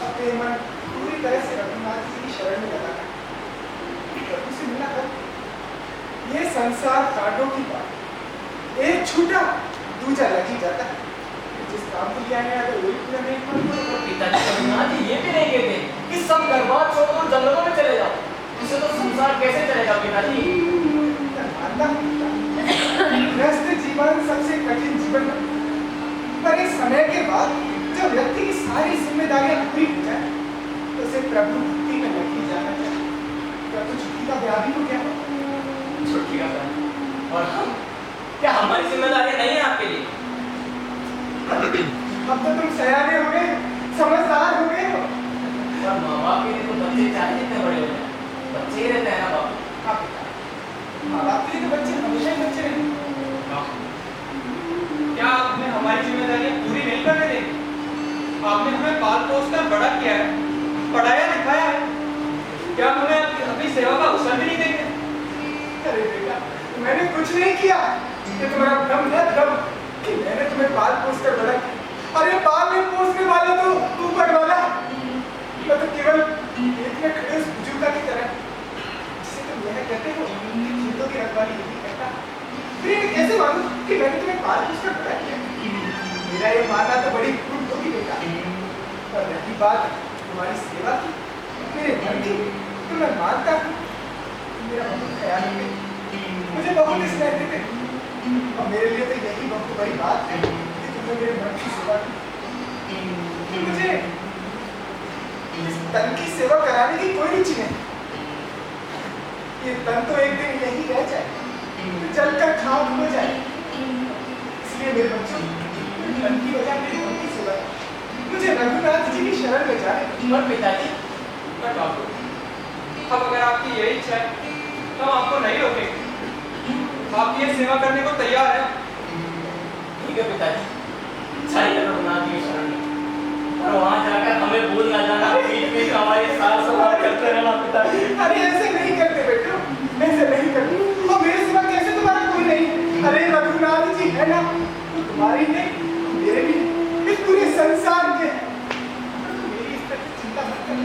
अपने मन पूरी तरह से रघुनाथ जी की शरण में लगा। प्रभु से मिला कर ये संसार कांटों की बात, एक छूटा दूजा लग ही जाता है। जिस काम के लिए आए हैं वही पूरा नहीं कर। पिताजी रघुनाथ जी ये भी नहीं कहते कि सब बर्बाद छोड़कर जंगलों में चले जाओ, इससे तो संसार कैसे चलेगा पिताजी? मानता हूँ गृहस्थ जीवन सबसे कठिन जीवन है, पर एक समय के बाद जब व्यक्ति की सारी जिम्मेदारियां पूरी हो जाए तो उसे प्रभु भक्ति में लग ही जाना चाहिए। तो छुट्टी का ब्याह भी हो गया। छुट्टी का ब्याह और हम क्या, हमारी जिम्मेदारी नहीं है आपके लिए? अब तो तुम सयाने हो गए, समझदार हो गए हो। और माँ बाप के लिए तो बच्चे चाहे जितने बड़े हो जाए, बच्चे ही रहते हैं ना बापू। हाँ बेटा, माँ बाप के लिए तो बच्चे हमेशा ही बच्चे रहेंगे। क्या आपने हमारी जिम्मेदारियां पूरी नहीं करने दी? आपने हमें पाल पोस कर बड़ा किया है, पढ़ाया लिखाया है, क्या हमें अपनी सेवा का अवसर भी नहीं देंगे? अरे बेटा, मैंने कुछ नहीं किया। ये तुम्हारा भ्रम है, भ्रम कि मैंने तुम्हें पाल पोस कर बड़ा किया। अरे पाल में पोसने वाला तो ऊपर वाला। मैं तो केवल एक में खड़े उस बुजुर्ग की तरह, जिसे तुम यह कहते हो कि खेतों की रखवाली यही करता। फिर ये कैसे मानूं कि मैंने तुम्हें पाल पोस कर बड़ा किया? मेरा ये मानना तो बड़ी भूल होगी बेटा। और रही बात तुम्हारी सेवा की, मेरे घर की, तो मैं मानता हूँ मेरा बहुत ख्याल रखे, मुझे बहुत स्नेह देते। और मेरे लिए तो यही बहुत बड़ी बात है कि तुमने मेरे मन की सेवा की। मुझे इस तन की सेवा कराने की कोई रुचि नहीं। ये तन तो एक दिन यही रह जाए, जलकर खाक हो जाए। इसलिए मेरे बच्चों, तन की वजह मेरी मन की सेवा है। मुझे रघुनाथ जी की शरण में जाए। और पिताजी, पर बाबू, अब अगर आपकी यही इच्छा है तो हम आपको नहीं रोकेंगे। आप ये सेवा करने को तैयार है? ठीक है पिताजी, चाहिए रघुनाथ जी की शरण में, और वहाँ जाकर हमें भूल ना जाना, बीच बीच में हमारी साथ सवार करते रहना पिताजी। अरे ऐसे नहीं करते बेटा, ऐसे नहीं करते। और मेरे सिवा कैसे तुम्हारा कोई नहीं? अरे रघुनाथ जी है ना, तो तुम्हारी नहीं, मेरे भी, इस पूरे संसार के हैं। मेरी इस तरह की चिंता मत कर।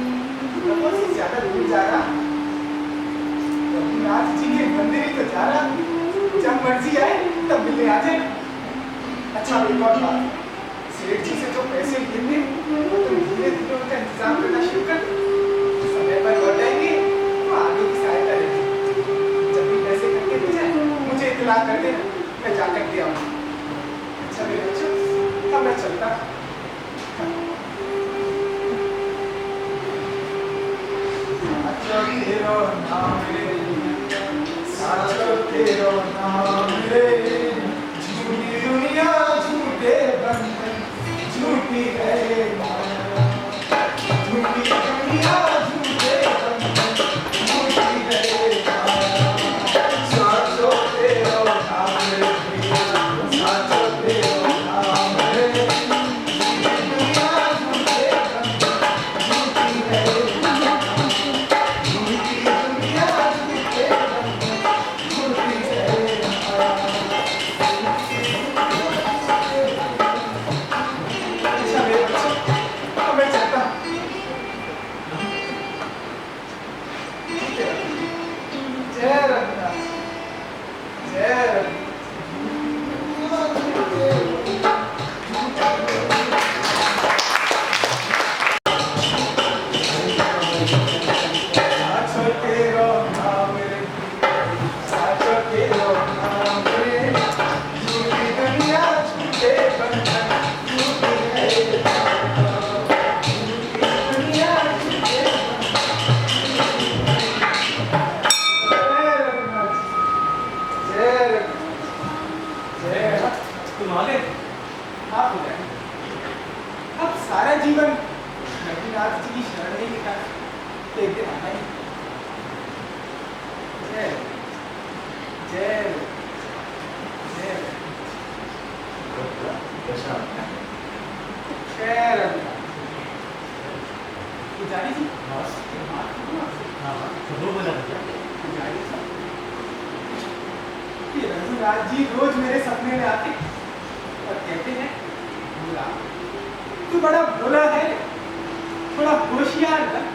बहुत से ज्यादा दूर जा रहा, रघुनाथ जी के मंदिर ही तो जा रहा। जब मर्जी आए तब मिलने आ जाए। अच्छा एक और बात, सेठ जी से जो पैसे लिए थे वो तो धीरे धीरे उनका इंतजाम करना शुरू कर दो। समय पर लौट आएंगे तो आगे की सहायता रहेगी। जब भी पैसे इकट्ठे हो जाए मुझे इत्तला कर देना, मैं जाकर दे आऊंगा। अच्छा मेरे बच्चों, अब मैं चलता। तेरो नाम साचो तेरो नाम रे, झूठी दुनिया झूठे बंधन, झूठी है माया, झूठी दुनिया झूठे बंधन, झूठी है माया। साचो तेरो नाम रे, साचो तेरो नाम रे, झूठी दुनिया झूठे बंधन, झूठी है माया। अब सारा जीवन रघुनाथ जी की शरण में निकाल, एक दिन आना ही। जय जय जय खैर पुजारी जी, पुजारी जी, ये रघुनाथ जी रोज मेरे सपने में आते और कहते हैं तू बड़ा भोला है, थोड़ा होशियार है।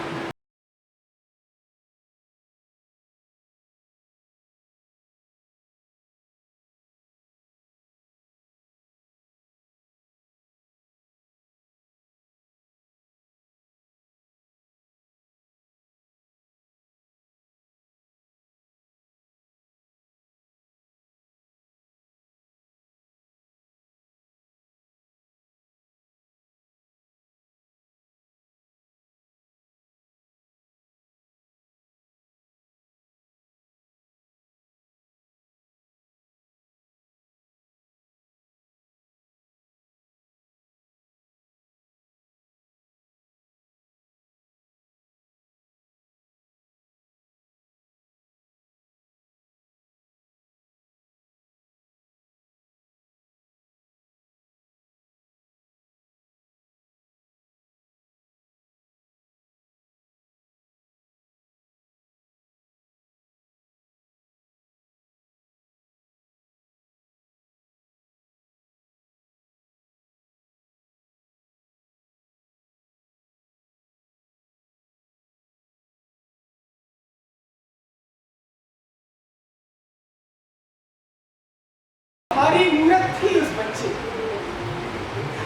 हमारी मूर्त थी उस बच्चे,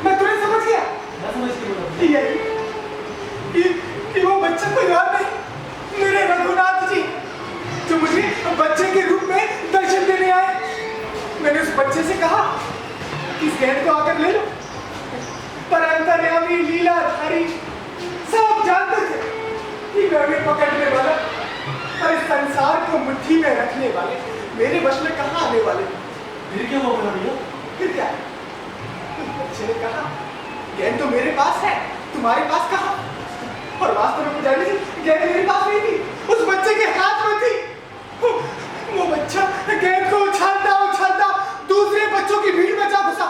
मैं तुरंत समझ गया। कि वो बच्चा कोई और नहीं, मेरे रघुनाथ जी जो मुझे बच्चे के रूप में दर्शन देने आए। मैंने उस बच्चे से कहा कि इस गैर को आकर ले लो, पर अंतर्यामी लीलाधारी सब जानते थे कि मैं उन्हें पकड़ने वाला और इस संसार को मुट्ठी में रखने वाले मेरे वश में कहाँ आने वाले। फिर क्या हुआ भैया? फिर क्या? बच्चे ने कहा गैन तो मेरे पास है, तुम्हारे पास कहाँ? और वास्तव में पुजारी जी गैन मेरे पास नहीं थी, उस बच्चे के हाथ में थी। वो बच्चा गैन को उछालता उछालता दूसरे बच्चों की भीड़ में जा घुसा।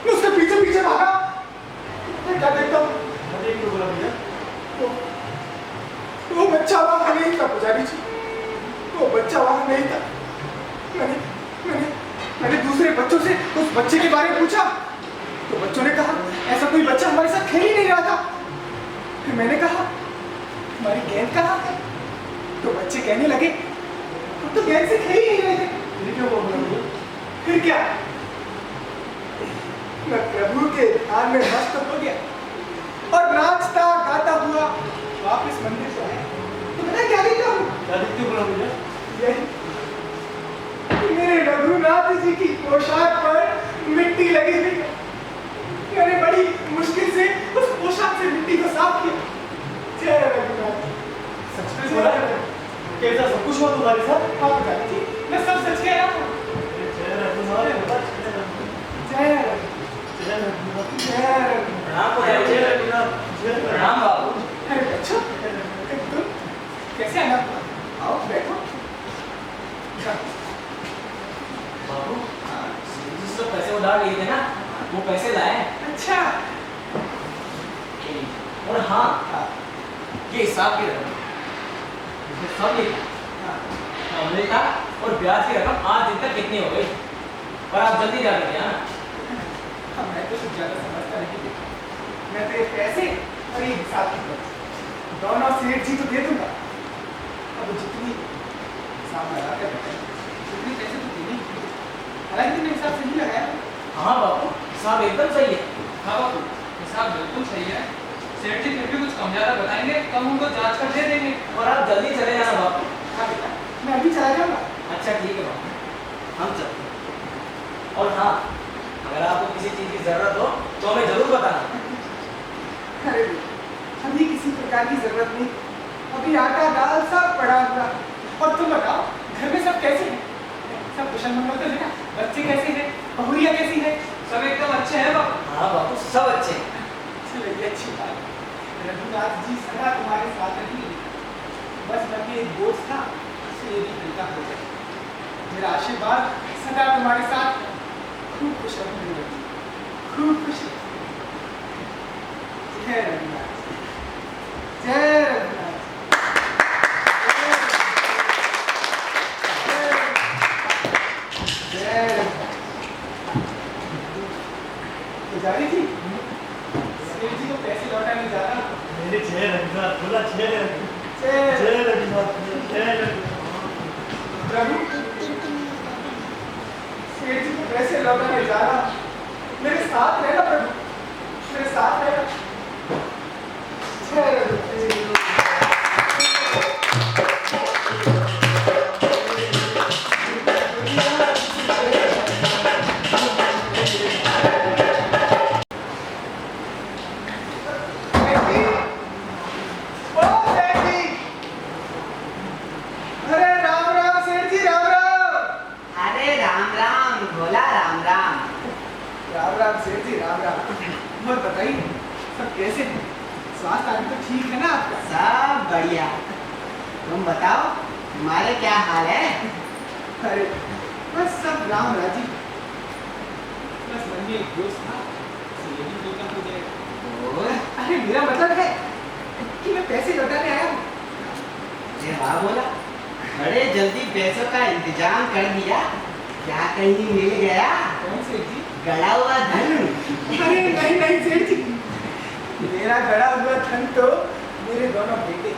मैं उसके पीछे पीछे भागा। मैं क्या देखता हूँ, वो बच्चा वहां नहीं था पुजारी जी, वो बच्चा वहां नहीं था। मैंने दूसरे बच्चों से उस बच्चे के बारे में पूछा तो बच्चों ने कहा ऐसा कोई बच्चा हमारे साथ खेल ही नहीं रहा था। फिर मैंने कहा हमारी गेंद कहाँ है? तो बच्चे कहने लगे हम तो गेंद से खेल ही नहीं रहे थे। फिर क्यों बोल रहा हूँ? फिर क्या? मैं प्रभु के ध्यान में मस्त हो गया और नाचता गाता हुआ वापस मंदिर से आया। तो पता क्या देखता हूँ? क्या देखते हो बोला मुझे? यही मेरे रघुनाथ जी की पोशाक पर मिट्टी लगी हुई है। मैंने बड़ी मुश्किल से उस पोशाक से मिट्टी को साफ किया। जय रघुनाथ। सच में बोला है? कैसा सब कुछ हुआ तुम्हारे साथ? हाँ पिताजी जी, मैं सब सच कह रहा हूँ। जय रघुनाथ, जय रघुनाथ। जय रघुनाथ, जय रघुनाथ। प्रणाम पुजारी जी। जय रघुनाथ, जय रघुनाथ। प्रणाम बाबू। अरे बच्चों, तुम कैसे आना हुआ? आओ बैठो। बाबू जिससे पैसे उधार लिए थे ना, वो पैसे लाए। अच्छा। और हाँ, ये हिसाब की रकम सब लिखा, हमने था और ब्याज की रकम आज दिन तक कितनी हो गई। और आप जल्दी जाकर के आना। हाँ, मैं तो कुछ ज्यादा समझता नहीं। मैं तो ये पैसे और ये हिसाब की बात दोनों सेठ जी को दे दूंगा। अब वो जितनी हिसाब लगा कर उतनी पैसे तो देने ही चाहिए। हालांकि तुमने हिसाब सही लगाया। हाँ बाबू, हिसाब एकदम सही है। हाँ बाबू, हिसाब बिल्कुल सही है। सेठ जी फिर भी कुछ कम ज्यादा बताएंगे तो हम उनको जांच कर दे देंगे। और आप जल्दी चले जाना बाबू। हाँ बेटा, मैं अभी चला जाऊंगा। अच्छा ठीक है बाबू, हम चलते हैं। और हाँ, अगर आपको किसी चीज़ की जरूरत हो तो हमें जरूर बताना। अरे अभी किसी प्रकार की जरूरत नहीं। अभी आटा दाल सब पड़ा हुआ। और तुम बताओ, घर में सब कैसे हैं? सब कुशल मंगल तो है ना? बच्चे कैसे हैं? बहुरिया कैसी है? सब एकदम अच्छे हैं बाबू। हाँ बाबू, सब अच्छे हैं। चलो ये अच्छी बात है। रघुनाथ जी सदा तुम्हारे साथ रही। बस मन में एक बोझ था, उसे ये भी हल्का हो गया। मेरा आशीर्वाद सदा तुम्हारे साथ। खूब खुश रहो, खूब खुश रहो। जय रघुनाथ, जय रघुनाथ। जय रघुनाथ। पुजारी जी, सेठ जी को पैसे लौटाने जा रहा हूँ। मेरे जय रघुनाथ बोला, जय रघुनाथ, जय जय रघुनाथ, जय रघुनाथ। प्रभु, सेठ जी को पैसे लौटाने जा रहा हूँ। मेरे साथ रहना प्रभु, मेरे साथ रहना। जय रघुनाथ। और बताइए सब कैसे हैं? स्वास्थ्य आदि तो ठीक है ना आपका? सब बढ़िया। तुम बताओ, तुम्हारे क्या हाल है? अरे बस सब राम राजी। बस मन में एक दोस्त था, ये भी बेटा हो जाएगा। अरे मेरा मतलब है कि मैं पैसे लौटाने आया हूँ। ये वाह बोला, बड़े जल्दी पैसों का इंतजाम कर दिया। क्या कहीं मिल गया? कौन सेठ जी? गड़ा हुआ धन? अरे नहीं नहीं सेठ जी, मेरा गड़ा हुआ धन तो मेरे दोनों बेटे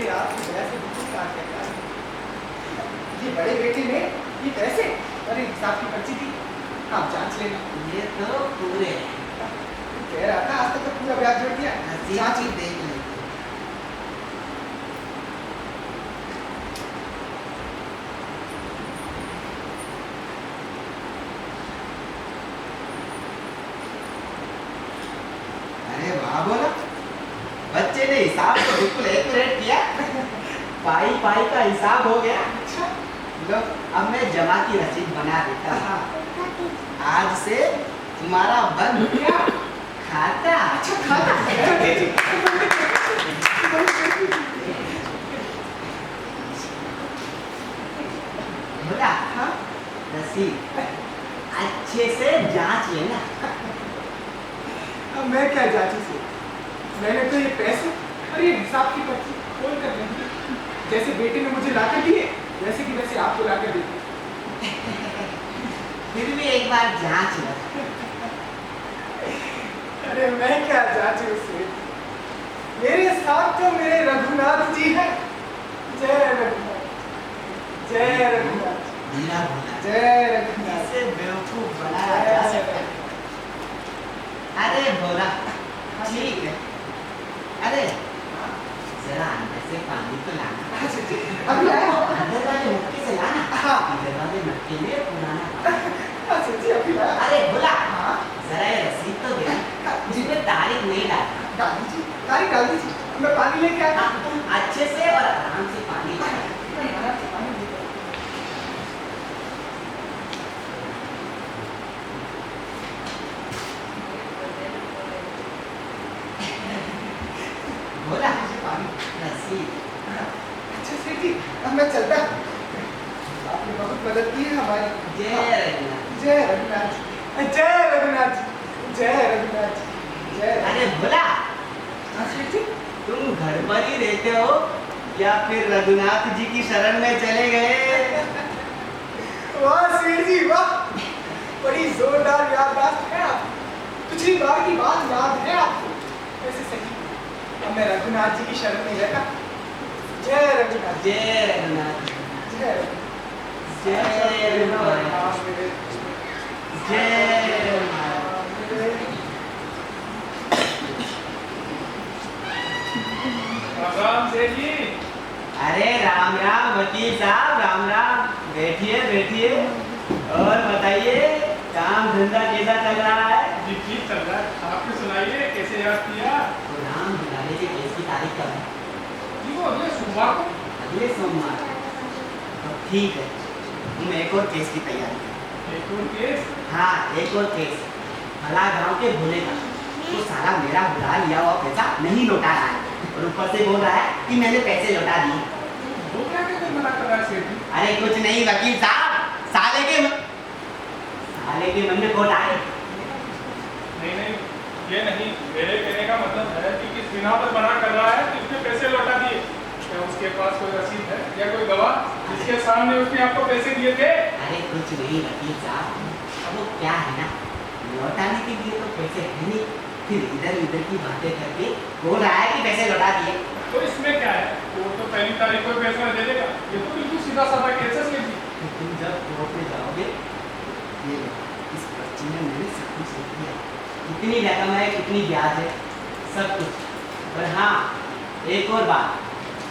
आपकी वजह से बिल्कुल काट कर गए। ये बड़े बेटे ने ये पैसे और एक हिसाब की पर्ची दी, आप जांच लेना। ये तो पूरे कह रहा था आज तक तो पूरा ब्याज जोड़ दिया, जांच ही देख लेते। अरे वाह बोला, बच्चे ने हिसाब तो बिल्कुल एक्यूरेट किया। पाई पाई का हिसाब हो गया। अच्छा लो, अब मैं जमा की रसीद बना देता हूँ। आज से तुम्हारा बंद हो गया खाता। अच्छा खाता। बोला हाँ, रसीद अच्छे से जांच लेना। अब मैं क्या जांचू से? मैंने तो ये पैसे और ये हिसाब की पर्ची खोल कर नहीं दी। जैसे बेटे ने मुझे लाकर दिए, वैसे कि वैसे आपको लाकर देते। फिर भी एक बार जांच लो। अरे मैं क्या जांचू से? मेरे साथ तो मेरे रघुनाथ जी हैं। जय रघुनाथ, जय रघुनाथ। मीरा भोला जय रघुनाथ। इसे बेवकूफ बनाया जा सकता है। अरे भोला ठीक है। अरे जरा अंदर से पानी तो लाना। अभी आया? अंदर वाले मटके से लाना। हाँ। इधर वाले मटके में पुराना। अच्छा जी, अभी आया? अरे भोला हाँ। जरा ये रसीद तो दे जिसमें तारीख नहीं डालना। डाल दीजिए, तारीख डाल दीजिए, मैं पानी लेके आता हूँ। तुम अच्छे से और आराम से पानी लाना। मैं आराम से पानी लेके आता भोला हूँ। पानी। रसीद। अच्छा सेठ जी, अब मैं चलता हूँ। आपने बहुत मदद की है हमारी। जय रघुनाथ। जय रघुनाथ। जय रघुनाथ। जय रघुनाथ। जय रघुनाथ। अरे भोला हाँ सेठ जी, तुम घर पर ही रहते हो या फिर रघुनाथ जी की शरण में चले गए? वाह सेठ जी वाह, बड़ी जोरदार याददाश्त है आप। पिछली बार की बात याद है आपको? वैसे सही, अब मैं रघुनाथ जी की शरण में रहता। जय रघुनाथ। जय रघुनाथ। जय रघुनाथ। जय रघुनाथ। जय रघुनाथ। राम सेठ जी। अरे राम राम वकील साहब, राम राम। बैठिए बैठिए और बताइए काम धंधा कैसा चल रहा है? जी ठीक चल रहा है, आपने सुनाइए कैसे याद किया? तो राम बुलाने के केस की तारीख कब है? जी वो अगले सोमवार को। अगले सोमवार। तो ठीक है, तुम एक और केस की तैयारी करो। एक और केस? हाँ एक और केस। भला गांव के भोले का तो साला मेरा बुला लिया हुआ पैसा नहीं लौटा रहा है और ऊपर से बोल रहा है कि मैंने पैसे लौटा दिए। वो क्या कहते मना कर रहा है सेठ जी? अरे कुछ नहीं वकील साहब, साले के मन में खोट आए। नहीं नहीं, ये नहीं, मेरे कहने का मतलब है कि किस बिना पर मना कर रहा है कि उसने पैसे लौटा दिए। क्या उसके पास कोई रसीद है या कोई गवाह जिसके सामने उसने आपको पैसे दिए थे? अरे कुछ नहीं वकील साहब, अब वो क्या है ना, लौटाने के लिए तो पैसे है नहीं, फिर इधर उधर की बातें करके बोल रहा है कि पैसे लौटा दिए। तो इसमें क्या है, वो तो पहली तारीख को पैसा दे देगा। ये तो बिल्कुल सीधा साधा केस है सेठ जी। तो तुम जब कोर्ट में जाओगे, ये लो, इस पर्ची में मैंने सब कुछ लिख दिया, कितनी रकम है कितनी ब्याज है सब कुछ। और हाँ एक और बात,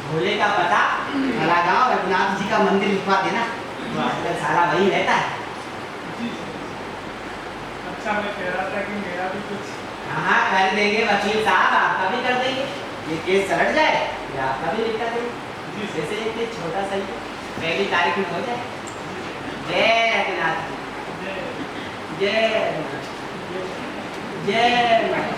भोले का पता भलागांव रघुनाथ जी का मंदिर लिखवा देना, तो आजकल सारा वही रहता है। जी अच्छा, मैं कह रहा था कि मेरा भी कुछ। हाँ कर देंगे वकील साहब, आपका भी कर देंगे। ये केस सलट जाए फिर आपका भी निपटा देंगे। जैसे एक केस छोटा सा ही पहली तारीख में हो जाए। जय रघुनाथ जी। जय रघुनाथ। जय रघुनाथ।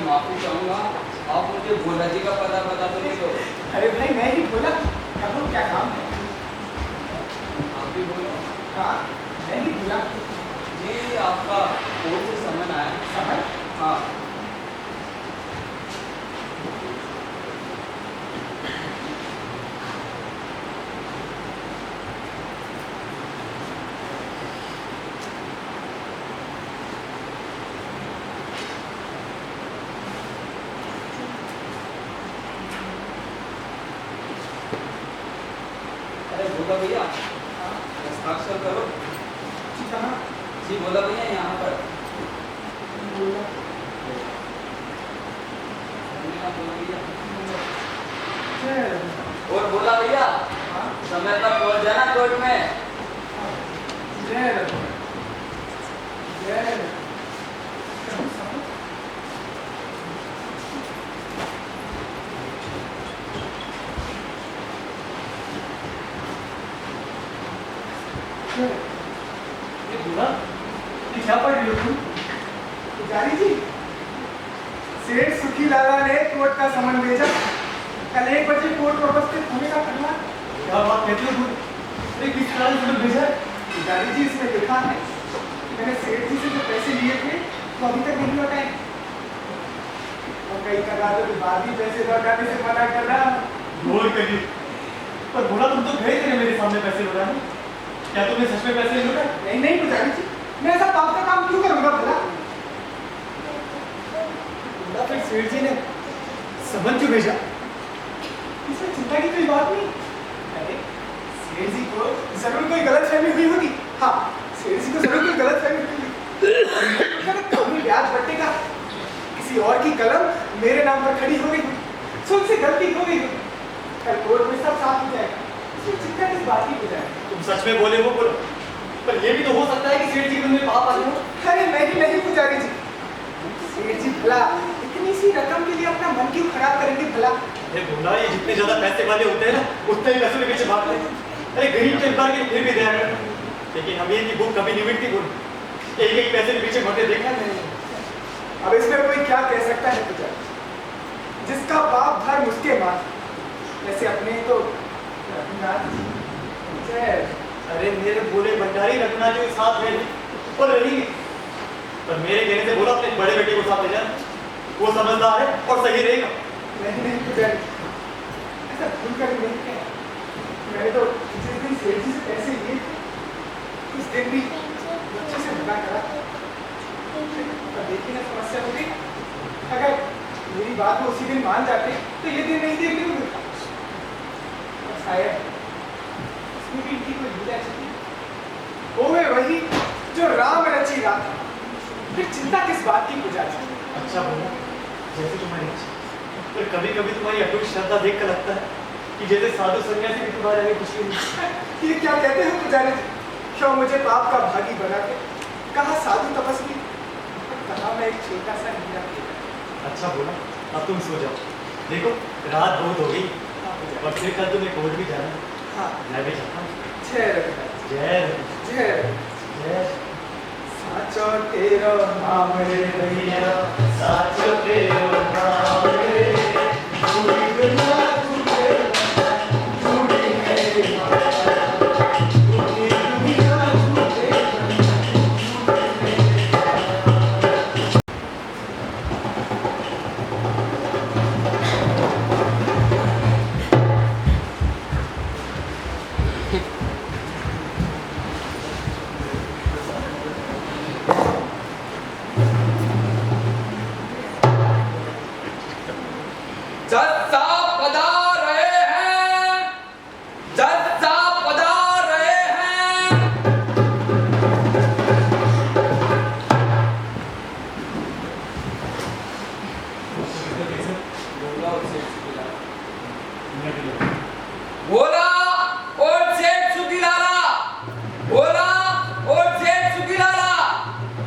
माफी चाहूंगा, आप मुझे भोला जी का पता बता तो नहीं दो। अरे भाई मैं ही बोला, करो क्या काम है? आप भी बोलो। हाँ मैं ही बोला। जी आपका कोर्ट से समन आया। समझ? हाँ बोला भैया, हस्ताक्षर करो। जी बोला भैया, यहाँ पर बोला भैया। और बोला भैया, समय पर पहुँच जाना कोर्ट में। जय जय लाला ने कोर्ट का समन भेजा। कल 1 बजे कोर्ट पर उपस्थित होने का कहना। क्या बात कहते हो? अरे किस तरह से समझ भेजा? पुजारी जी इसमें लिखा है कि मैंने सेठ जी से जो पैसे लिए थे तो अभी तक नहीं लौटाए। और कई तगादों के बाद भी पैसे लौटाने से मना कर रहा। बोल करिए, पर बोला तुम तो भेज रहे मेरे सामने पैसे लौटाने। क्या तुमने सच में पैसे लौटाए? नहीं नहीं पुजारी जी, मैं ऐसा पाप का काम क्यों करूंगा भला? बोला फिर सेठ जी ने समन क्यों भेजा? इसमें चिंता की कोई बात नहीं। अरे सेठ जी को जरूर कोई गलतफहमी हुई होगी। हाँ, सेठ जी को जरूर कोई गलतफहमी हुई होगी। कभी ब्याज बटेगा, किसी और की कलम मेरे नाम पर खड़ी हो गई, सो उनसे गलती हो गई। कल कोर्ट में सब साफ हो जाएगा। इसमें चिंता किस बात की हो जाएगी? तुम सच में बोले हो बोलो, पर ये भी तो हो सकता है कि सेठ जी के में पाप आ जाए। अरे नहीं पुजारी जी, सेठ जी भला इतनी सी रकम के लिए अपना मन क्यों खराब करेंगे भला? अरे बोला, ये जितने ज्यादा पैसे वाले होते हैं ना, उतने ही पैसों के पीछे भागते हैं। अरे गरीब तो एक बार के लिए फिर भी दया करते हैं, लेकिन अमीर की भूख कभी नहीं मिटती। बोल, एक पैसे के पीछे भागते देखा नहीं। अब इसमें कोई क्या कह सकता है पुजारी? जिसका बाप धर्म उसके माँ, वैसे अपने तो रघुनाथ जी। अरे मेरे बोले भंडारी रखना जो साथ है और रहेंगे, पर मेरे कहने से बोला अपने बड़े बेटे को साथ ले जाना, वो समझदार है और सही रहेगा। नहीं पुजारी, ऐसा भूल कर नहीं है। मैंने तो जिस दिन सेठ जी से पैसे लिए उस दिन भी अच्छे से मना करा। पर देखिए ना समस्या होगी, अगर मेरी बात को उसी दिन मान जाते तो ये दिन नहीं देखने को मिलता। शायद इसमें भी इनकी कोई भूल है। वो है वही जो राम रची रात, फिर चिंता किस बात की पुजारी? अच्छा बोला, जैसे तुम्हारी इच्छा। पर कभी कभी तुम्हारी अटूट श्रद्धा देख कर लगता है कि जैसे साधु सन्यासी भी तुम्हारे आगे कुछ नहीं। ये क्या कहते हो पुजारी? क्यों मुझे पाप का भागी बना के? कहा साधु तपस्वी, कहा मैं एक छोटा सा हीरा। अच्छा बोला, अब तुम सो जाओ। देखो रात बहुत हो गई और फिर कल तुम्हें कोर्ट भी जाना। हाँ, मैं भी जाता हूँ। जय रघुनाथ, जय जय जय। साचो तेरो नाम रे भैया, साचो तेरो नाम रे, पूरी दुनिया तुझे पूरी मेरी माया, पूरी दुनिया तुझे जज साहब पधार रहे हैं, जज साहब पधार रहे हैं। बोला और सेठ सुखीलाला, बोला और सेठ सुखीलाला,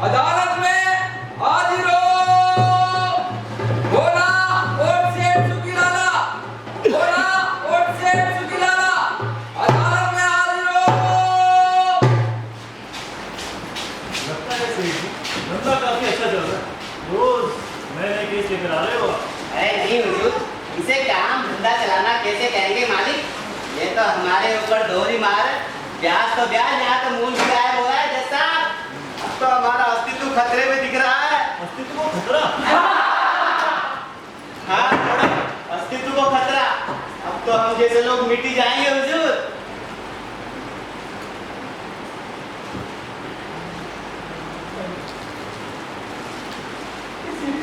अदालत में हाजिर हो। बोला और सेठ सुखीलाला, बोला और सेठ सुखीलाला, अदालत में हाजिर हो। लगता है सही धंधा काफी अच्छा चल रहा है। रोज नए नए केस लेकर आ रहे हो। अरे नहीं हुजूर, इसे काम धंधा चलाना कैसे कहेंगे मालिक? ये तो हमारे ऊपर दोहरी मार है। ब्याज तो ब्याज, यहाँ तो मूल भी गायब हो रहा है। जैसा अब तो हमारा अस्तित्व खतरे में दिख रहा है। अस्तित्व को खतरा? हाँ थोड़ा अस्तित्व को खतरा। अब तो हम जैसे लोग मिट ही जाएंगे हुजूर।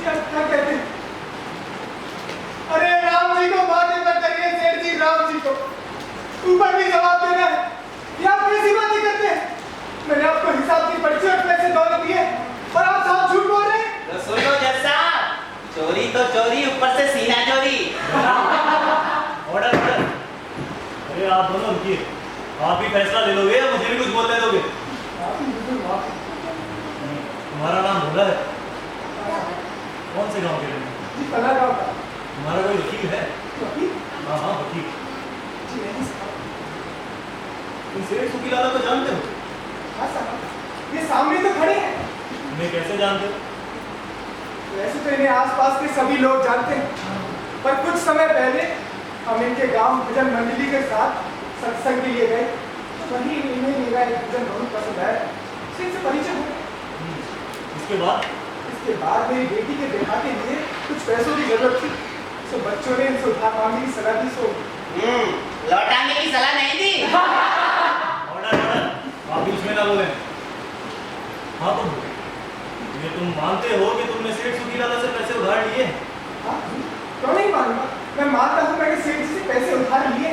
क्या कहते हैं? अरे राम जी को माथे पर करिए, सेठ जी राम जी को ऊपर भी जवाब देना है। ये आप कैसी बातें करते हैं? मैंने आपको हिसाब की पर्ची और पैसे दौलत दिए और आप साफ झूठ बोल रहे हैं। तो सुन लो जैसा, चोरी तो चोरी, ऊपर से सीना चोरी। Order order. अरे आप दोनों रुकिए, आप भी फैसला ले लोगे या मुझे भी कुछ बोलने दोगे? तुम्हारा नाम भोला है? कौन से गांव के रहने? जी पला गाँव का। तुम्हारा कोई वकील है? वकील? हाँ हाँ वकील। जी नहीं साहब। तुम सेठ सुखीलाला को जानते हो? हाँ साहब, ये सामने तो खड़े हैं। तुम्हें कैसे जानते हो? वैसे तो इन्हें आसपास के सभी लोग जानते हैं, पर कुछ समय पहले हम इनके गांव भजन मंडली के साथ सत्संग के लिए गए। वहीं इन्हें मेरा एक भजन बहुत पसंद आया, इनसे परिचय हो गया। इसके बाद मेरी बेटी के ब्याह के लिए कुछ पैसों की जरूरत थी, तो बच्चों ने इनसे उधार मांगने की सलाह दी। सो लौटाने की सलाह नहीं दी। आप बीच में ना बोले। हाँ तो ये तुम मानते हो कि तुमने सेठ सुखीलाल से पैसे उधार लिए? हाँ, क्यों नहीं मानूंगा? मैं मानता हूँ मैंने सेठ जी से पैसे उधार लिए।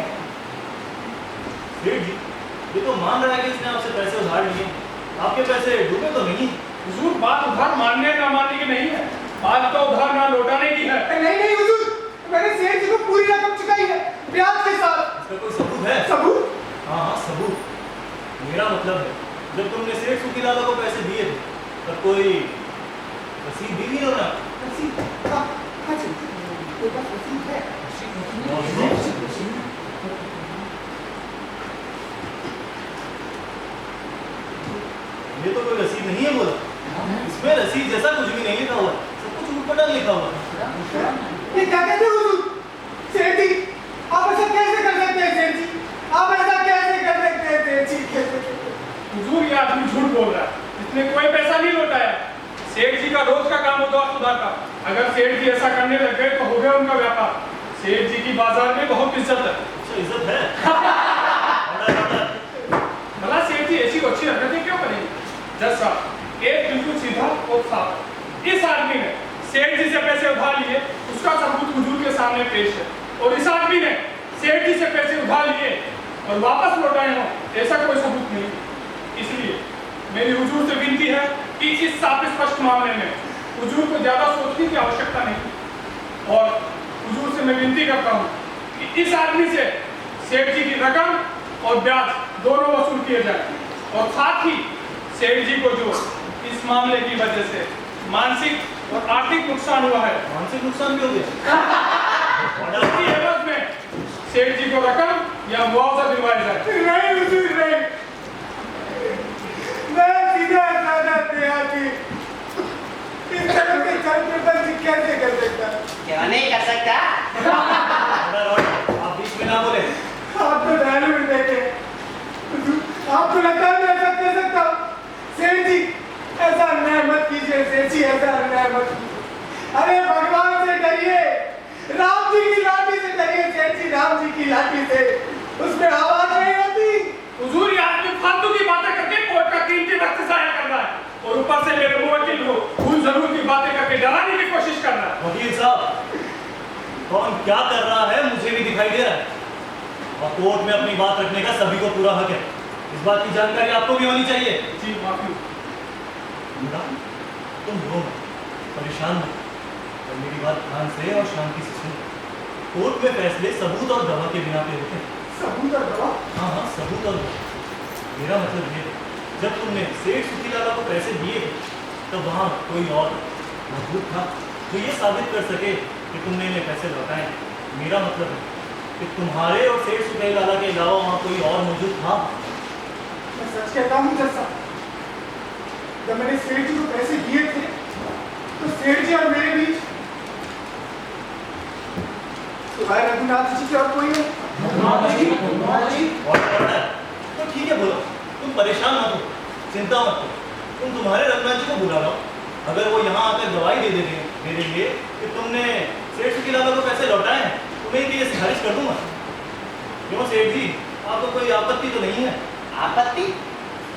सेठ जी ये तो मान रहा है कि इसने आपसे पैसे उधार लिए, आपके पैसे डूबे तो नहीं? हुजूर, बात उधार मानने ना मानने की नहीं है, बात तो उधार ना लौटाने की है। नहीं हुजूर, मैंने सेठ जी को पूरी रकम चुकाई है, ब्याज के साथ। इसका कोई सबूत है? सबूत? हाँ सबूत। मेरा मतलब है जब तुमने सेठ सुखीलाल को पैसे दिए थे तब कोई रसीद दी थी ना? रसीद? हाँ जी, मेरे पास रसीद है। ये तो कोई रसीद नहीं है बोला, इसमें रसीद जैसा कुछ भी नहीं लिखा हुआ, सब कुछ ऊटपटांग लिखा हुआ। ये क्या कहते हो हुजूर? सेठ जी, आप ऐसा कैसे कर सकते हैं सेठ जी? आप ऐसा कैसे कर सकते हैं सेठ जी? हुजूर, ये आदमी झूठ बोल रहा है, इसने कोई पैसा नहीं लौटाया। सेठ जी का रोज का काम उधार सुधार का, अगर सेठ जी ऐसा करने लग गए तो हो गया उनका व्यापार। सेठ जी की बाजार में बहुत इज्जत है। अच्छा इज्जत है? भला सेठ जी ऐसी अच्छी हरकतें क्यों करेंगे? जज साहब, एक बिल्कुल सीधा और साफ, इस आदमी ने सेठ जी से पैसे उधार लिए, उसका सबूत हुजूर के सामने पेश है, और इस आदमी ने सेठ जी से पैसे उधार लिए और वापस लौटाए हो, ऐसा कोई सबूत नहीं। इसलिए मेरी हुजूर से विनती है कि इस साफ स्पष्ट मामले में हुजूर को ज्यादा सोचने की आवश्यकता नहीं, और हुजूर से मैं विनती करता हूँ कि इस आदमी से सेठ जी की रकम और ब्याज दोनों वसूल किए जाए, और साथ ही सेठ जी को जो इस मामले की वजह से मानसिक और आर्थिक नुकसान हुआ है, मानसिक नुकसान भी हो गया, उसकी एवज में सेठ जी को रकम या मुआवजा दिलवाया जाए। नहीं हुजूर, नहीं, मैं सीधा साधा देहाती इस तरह के चरित्र कैसे कर सकता? क्यों नहीं कर सकता? आप बीच में ना बोले। आप तो दयालु हृदय के, आपको लगता है मैं ऐसा कर सकता हूँ? सेठ जी, ऐसा अन्याय मत कीजिए सेठ जी, ऐसा अन्याय मत कीजिए। अरे भगवान से डरिए, राम जी की लाठी से डरिए सेठ जी, राम जी की लाठी से, उसमें आवाज नहीं होती। हुजूर, ये आदमी फालतू की बातें करके कोर्ट का कीमती वक्त जाया कर रहा है, और ऊपर से मेरे मुवक्किल को भूल जरूर की बातें करके डराने की कोशिश कर रहा है। वकील साहब, कौन क्या कर रहा है मुझे भी दिखाई दे रहा है, और कोर्ट में अपनी बात रखने का सभी को पूरा हक है, इस बात की जानकारी आपको भी होनी चाहिए। जी माफी। तुम रो मत, परेशान मत, और मेरी बात ध्यान से और शांति से सुनो। कोर्ट में फैसले सबूत और गवाह के बिना पे होते हैं। सबूत और गवाह? हाँ हाँ, सबूत और गवाह। मेरा मतलब ये है, जब तुमने सेठ सुखीलाल को पैसे दिए तब वहाँ कोई और मौजूद था जो ये साबित कर सके कि तुमने इन्हें पैसे लौटाए। मेरा मतलब है कि तुम्हारे और सेठ सुखीलाल के अलावा वहाँ कोई और मौजूद था। मैं सच कहता हूँ जज साहब, जब मैंने सेठ जी को पैसे दिए थे तो सेठ जी और मेरे बीच सिवाय रघुनाथ जी के और कोई नहीं। तो ठीक है, बोलो, तुम परेशान मत हो, चिंता मत करो, तुम तुम्हारे रघुनाथ जी को बुला लो, अगर वो यहाँ आकर गवाही दे देंगे मेरे लिए कि तुमने सेठ सुखीलाल को पैसे लौटाए हैं तो मैं ये खारिज कर दूंगा। क्यों सेठ जी, आपको कोई आपत्ति तो नहीं है? आपत्ति?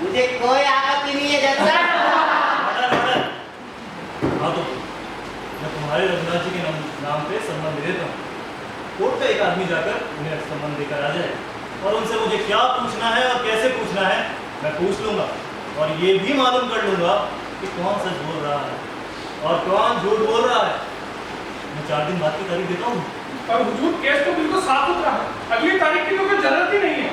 मुझे कोई आपत्ति नहीं है जज साहब। हाँ तो मैं तुम्हारे रघुनाथ जी के नाम पे संबंध देता हूँ, कोर्ट का एक आदमी जाकर उन्हें संबंध देकर आ जाए, और उनसे मुझे क्या पूछना है और कैसे पूछना है मैं पूछ लूंगा, और ये भी मालूम कर लूंगा कि कौन सच बोल रहा है और कौन झूठ बोल रहा है। मैं 4 दिन बाद की तारीख देता हूँ। पर हुजूर, केस तो बिल्कुल साफ सुथरा है, अगली तारीख की तो कोई जरूरत ही नहीं है।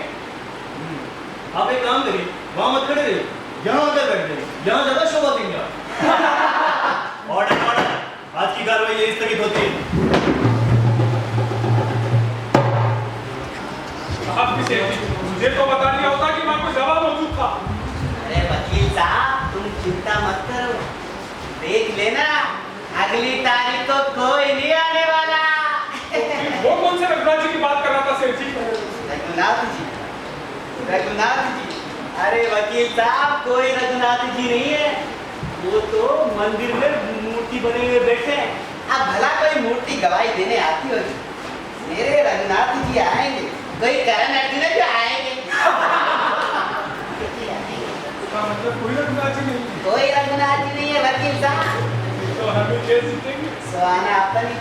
आप एक काम करिए, वहां मत खड़े रहिए, यहाँ आकर बैठ जाइए, यहाँ ज्यादा शोभा देंगे आप। ऑर्डर, आज की कार्रवाई यही स्थगित होती है। मुझे तो बता दिया होता कि वहाँ कोई गवाह मौजूद था। अरे वकील साहब, तुम चिंता मत करो, देख लेना अगली तारीख को कोई नहीं आने वाला। वो कौन से रघुनाथ जी की बात कर रहा था सेठ जी? रघुनाथ जी, रघुनाथ जी, अरे वकील साहब कोई रघुनाथ जी नहीं है, वो तो मंदिर में मूर्ति बने हुए बैठे हैं। अब भला कोई मूर्ति गवाही देने आती होगी, मेरे रघुनाथ जी आएंगे, कोई करण अर्जुन है जो आएंगे। मतलब कोई रघुनाथ जी नहीं? कोई रघुनाथ जी नहीं है वकील साहब। तो हमें कैसे जीतेंगे? सुहाना अपन ही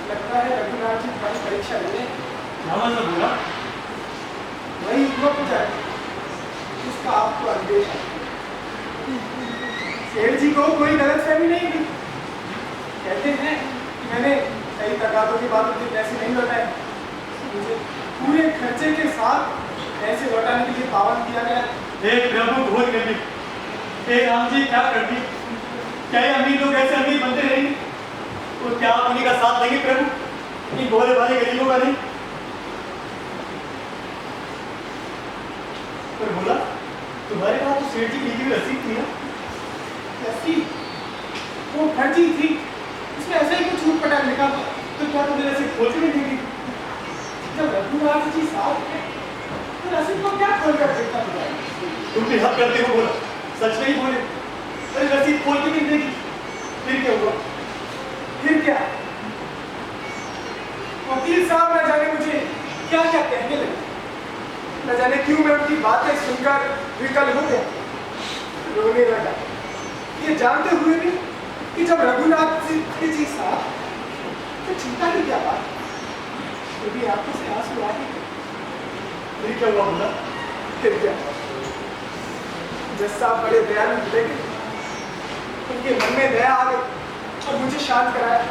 लगता है रघुनाथ जी तुम्हारी परीक्षा लेने बोला वही हुआ पूछा जिसका आपको आदेश है। सेठ जी को कोई गलतफहमी नहीं हुई। कहते हैं कि मैंने कई तकातों के बाद मुझे पैसे नहीं लौटाए, मुझे पूरे खर्चे के साथ पैसे लौटाने के लिए पाबंद किया गया। हे प्रभु भोज गई, हे राम जी क्या कर दी? क्या ये अमीर लोग ऐसे अमीर बनते रहेंगे? और क्या आप उन्हीं का साथ देंगे प्रभु, इन भोले भाले गरीबों का नहीं? पर बोला तुम्हारे पास तो सेठ जी की लिखी हुई रसीद थी ना? रसीद वो फर्जी थी, इसमें ऐसा ही कुछ छूट पटाख लिखा था। तो क्या तुमने रसीद खोल के नहीं देखी? जब रघुनाथ जी साथ थे तो रसीद को क्या खोल कर देखा था? तुम भी हद करते हो। बोला सच नहीं बोले, अरे रसीद खोल के नहीं देखी। फिर क्या हुआ? फिर क्या? वकील साहब न जाने मुझे क्या क्या कहने लगे, न जाने क्यों मैं उनकी बातें सुनकर विकल हो गया, रोने लगा, ये जानते हुए भी कि जब रघुनाथ जी साहब तो चिंता की क्या बात, तो भी आंखों से आंसू आ गए। फिर क्या हुआ? बोला फिर क्या? जज साहब बड़े दयालु मिले, उनके मन में दया आ गई और मुझे शांत कराया।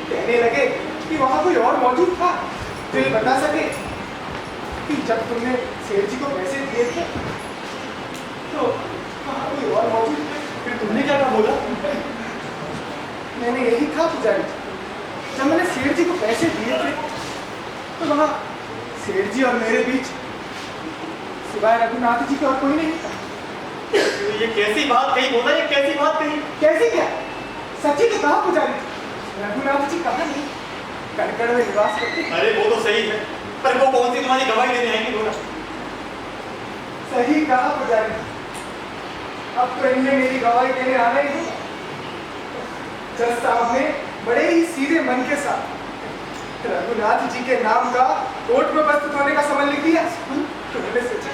कहने लगे कि वहां कोई और मौजूद था जो ये बता सके कि जब तुमने सेठ जी को पैसे दिए थे तो वहां कोई और मौजूद था। फिर तुमने क्या कहा? बोला मैंने यही कहा पुजारी जी, जब मैंने सेठ जी को पैसे दिए थे तो वहां सेठ जी और मेरे बीच सिवाय रघुनाथ जी का और कोई नहीं था। ये कैसी बात कही? बोला ये कैसी बात कही? कैसी क्या? सच्ची तो कहा पुजारी जी, रघुनाथ जी कहा नहीं कनकड़ में निवास करते। अरे वो तो सही है, पर वो कौन सी तुम्हारी गवाही देने आएंगे? बोला सही कहा पुजारी जी, अब तो इन्हें मेरी गवाही देने आना ही होगा। जज साहब ने बड़े ही सीधे मन के साथ रघुनाथ जी के नाम का कोर्ट में प्रस्तुत होने का समन लिख दिया। तो मैंने सोचा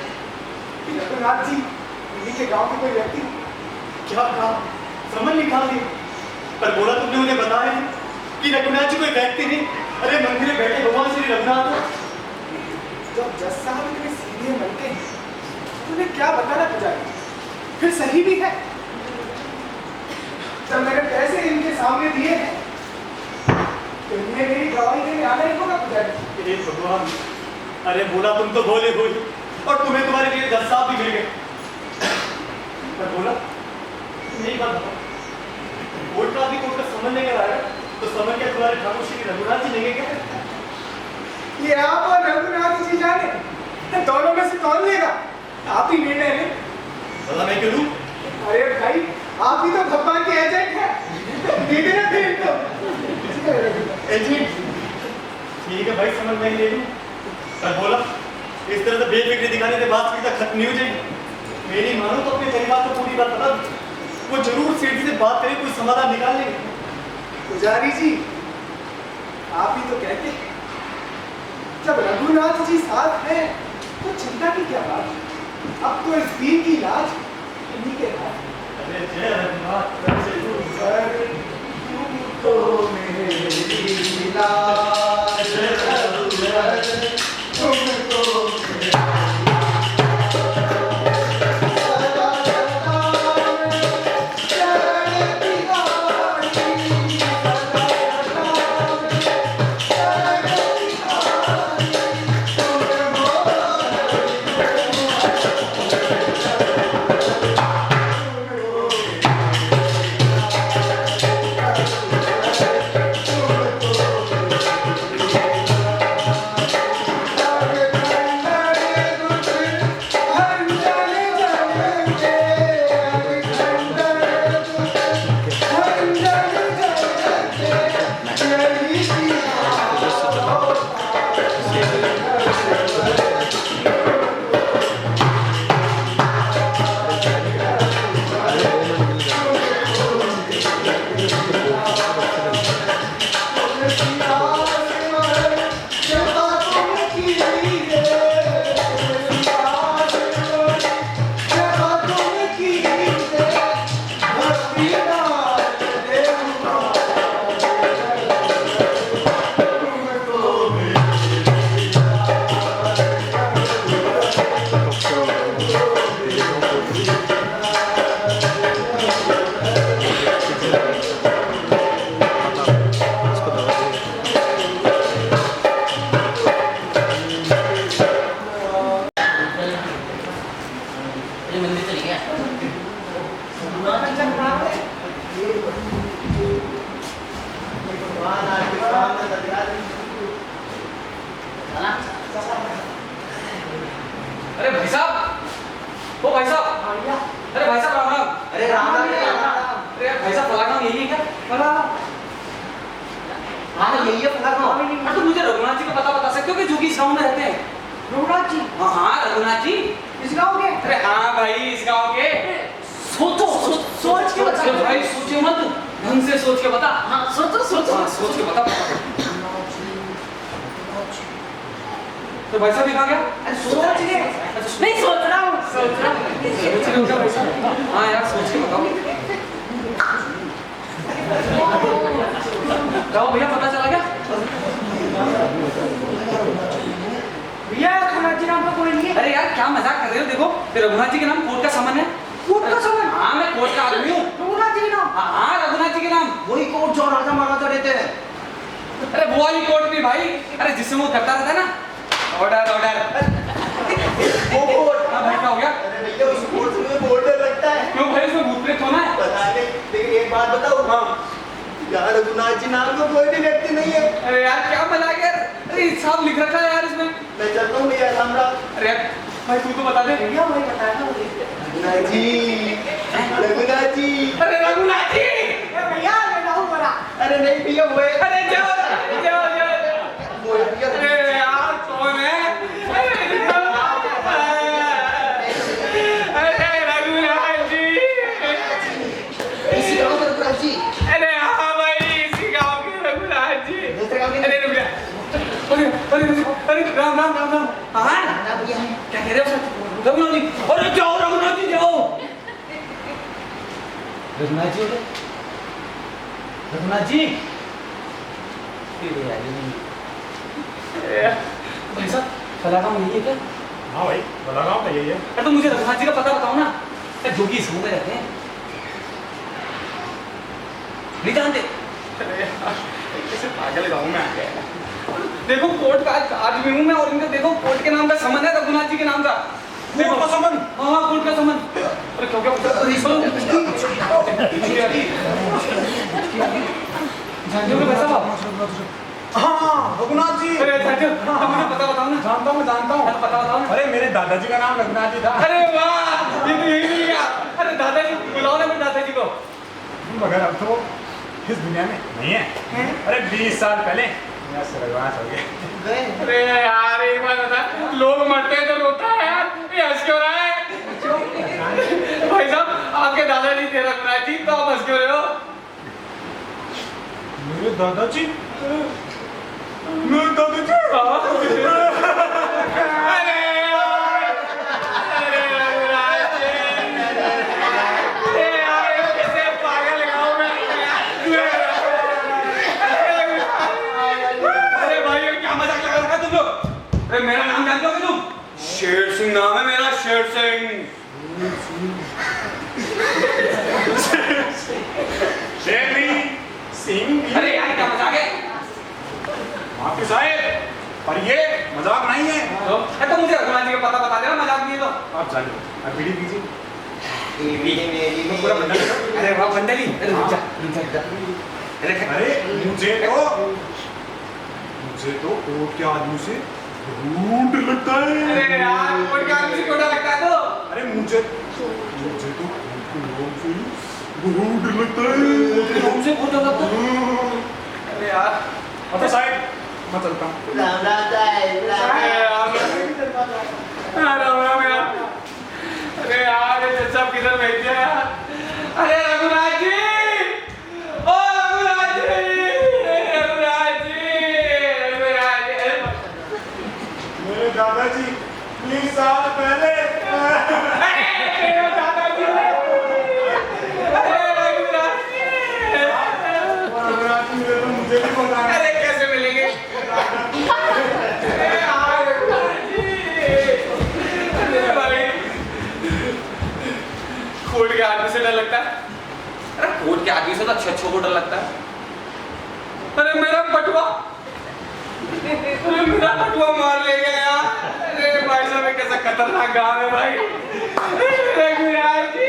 कि रघुनाथ जी दिल्ली के गांव के कोई व्यक्ति। क्या कहा? समझ निकाल दी? पर बोला तुमने उन्हें बताया नहीं कि रघुनाथ जी कोई व्यक्ति नहीं, अरे मंदिर में बैठे भगवान श्री रघुनाथ। जब जज साहब इतने सीधे मन के हैं तो उन्हें क्या बताना पुजारी? फिर सही भी है, जब मैंने पैसे इनके सामने दिए हैं तो इन्हें मेरी गवाही देने आना ही होगा पुजारी। हे भगवान, अरे बोला तुम तो भोले हो ही, और तुम्हें तुम्हारे लिए जज साहब भी मिल गए। पर बोला नहीं बात बताओ, कोर्ट का भी कोर्ट का समझ लेकर आया तो समझ क्या तुम्हारे ठाकुर श्री रघुनाथ जी लेंगे क्या? ये आप और रघुनाथ जी जाने, दोनों में से कौन लेगा? आप ही निर्णय लें। भला मैं क्यों लूं? अरे भाई आप ही तो भगवान के एजेंट हैं, दे देना फिर इनको। एजेंट? ठीक है भाई, समझ में ले लूं। पर बोला इस तरह से बेफिक्री दिखाने से बात की खत्म नहीं हो जाएगी। मेरी मानो तो अपने परिवार को पूरी बात बता, वो जरूर सेठ जी से बात करें, कोई समाधान निकाल लेंगे। पुजारी जी आप ही तो कहते हैं जब रघुनाथ जी साथ हैं तो चिंता की क्या बात? अब तो इस दीन की लाज इन्हीं के हाथ। अरे जय रघुनाथ, तो मेरी लाज अरे भाई साहब राम राम। अरे राम राम। अरे भाई साहब फला काम यही है क्या? फला हाँ यही है फला गाँव। अरे तो मुझे रघुनाथ जी का पता बता सकते हो कि जो कि इस गाँव में रहते हैं? रघुनाथ जी हाँ हाँ रघुनाथ जी इस गाँव के? अरे हाँ भाई इस गाँव के। सोचो सोच के बता भाई, सोचो मत, ढंग से सोच के बता। हाँ सोचो सोचो हाँ सोच के बता। तो भाई साहब ये कहाँ गया? सोच के नहीं सोच रहा हूँ सोच रहा हूँ सोच के उठा भाई साहब। हाँ यार सोच के बताओ। जाओ भैया पता चला क्या? भैया रघुनाथ जी नाम का कोई नहीं है। अरे यार क्या मजाक कर रहे हो? देखो ये रघुनाथ जी के नाम कोर्ट का सामान है। कोर्ट का सामान? हाँ मैं कोर्ट का आदमी हूँ। रघुनाथ जी के नाम? हाँ रघुनाथ जी के नाम। वही कोर्ट जो राजा महाराजा रहते हैं। अरे वो वाली कोर्ट नहीं भाई, अरे जिससे वो करता रहता है ना, ऑर्डर ऑर्डर। वो कोर्ट। हाँ भाई क्या हो गया? अरे भैया उस कोर्ट से मुझे बहुत डर लगता है। क्यों भाई इसमें भूत प्रेत होना है? पता नहीं, लेकिन एक बात बताओ। हाँ यार रघुनाथ जी नाम का कोई भी व्यक्ति नहीं है। अरे यार क्या मजाक है? अरे साहब लिख रखा है यार इसमें। मैं चलता हूँ भैया राम राम। अरे यार भाई तू तो बता दे। भैया भाई बताया ना मुझे। रघुनाथ जी, रघुनाथ जी। अरे रघुनाथ जी। भैया मैं राहुल बोला। अरे नहीं भैया वो है। अरे जाओ जाओ जाओ। वो है भैया। अरे यार कौन है? अरे रघुनाथ जी। इसी गाँव का रघुनाथ जी। अरे हाँ भाई इसी गाँव के रघुनाथ जी। दूसरे गाँव के अरे रुक जा। अरे राम राम राम राम। हाँ क्या कह रहे हो सर? रघुनाथ जी, अरे जाओ रघुनाथ जी जाओ। रघुनाथ जी रघुनाथ जी। भाई साहब फला काम यही है क्या? हाँ भाई बता गाँव का यही है। अरे तो मुझे रघुनाथ जी का पता बताओ ना। अरे जोगी इस गाँव में रहते हैं, नहीं जानते? अरे यार, कैसे पागल गाँव में आ गए। देखो कोर्ट का आदमी हूँ मैं, और इनका देखो कोर्ट के नाम का संबंध है रघुनाथ जी के नाम का। कोर्ट का संबंध? हाँ हाँ कोर्ट का संबंध। अरे क्यों क्या जानते हो भाई साहब? हाँ रघुनाथ जी। अरे जानते हो? तो मुझे पता बताओ ना। जानता हूँ मैं जानता हूँ। पता बताओ ना। अरे मेरे दादाजी का नाम रघुनाथ जी था। अरे वाह ये तो यही मिल गया। अरे दादाजी बुलाओ ना मेरे दादाजी को। मगर अब तो इस दुनिया में नहीं है। अरे 20 साल पहले यहाँ से रघुनाथ हो गए। अरे यार एक बात बता, लोग मरते हैं तो रोता है यार, ये हंस क्यों रहा है? भाई साहब आपके दादाजी थे रघुनाथ जी, तो आप हंस क्यों रहे हो? मेरे दादाजी? मेरे दादाजी? अरे यार, अरे रघुनाथ जी, अरे यार ये कैसे पागल गाँव में। अरे भाई ये क्या मजाक लगा रखा है तुम लोग? अरे मेरा नाम जानते हो कि तुम? शेर सिंह नाम है मेरा, शेर सिंह। शेर भी, सिंह भी। अरे यार क्या मजाक है? आपके साहब, पर ये मजाक नहीं है। तो मुझे रघुनाथ जी का पता बता देना, मजाक नहीं है तो। आप जानिए, आप बीड़ी पीजिए। पूरा बंडल। अरे वाह बंडल ही। अरे रुक जा, रुक जा, रुक जा। अरे मुझे तो कोर्ट के आदमी से बहुत डर लगता है। अरे यार कोर्ट के आदमी से क्यों डर लगता है तो? अरे मुझे तो कोर्ट के लोगों से बहुत डर लगता है। तुमसे बहुत डर लगता है? अरे यार अब तो साहब मैं चलता हूँ। राम राम साहब, राम राम। अरे यार ये सब किधर भेज दिया यार? अरे रघुनाथ जी, ओ रघुनाथ जी, रघुनाथ जी, रघुनाथ जी। मेरे दादाजी 20 साल पहले। मेरे दादाजी, अरे रघुनाथ जी। रघुनाथ जी मेरे तो मुझे भी पता है। अरे कैसे मिलेंगे? अरे यार रघुनाथ जी, अरे भाई कोर्ट के आदमी से डर लगता है? अरे कोर्ट के आदमी से तो अच्छे को डर लगता है। अरे मेरा पटुआ, अरे मेरा पटुआ मार ले गया यार। अरे भाई साहब ये कैसा खतरनाक गाँव है भाई। अरे रघुनाथ जी,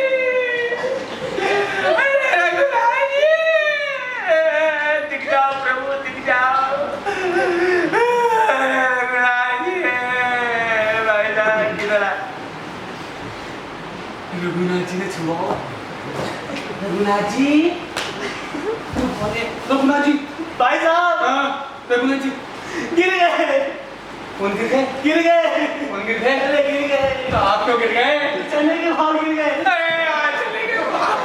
अरे रघुनाथ जी, दिख जाओ प्रभु दिख जाओ। रघुनाथ जी, भाई साहब किधर है? रघुनाथ जी ने छुआओ। रघुनाथ जी, रघुनाथ जी, भाई साहब, हाँ, रघुनाथ जी गिर गए। कौन गिर गए? गिर गए। कौन गिर गए? अरे गिर गए। तो आप क्यों गिर गए? चने के भाव गिर गए। अरे यार चले गए भाव।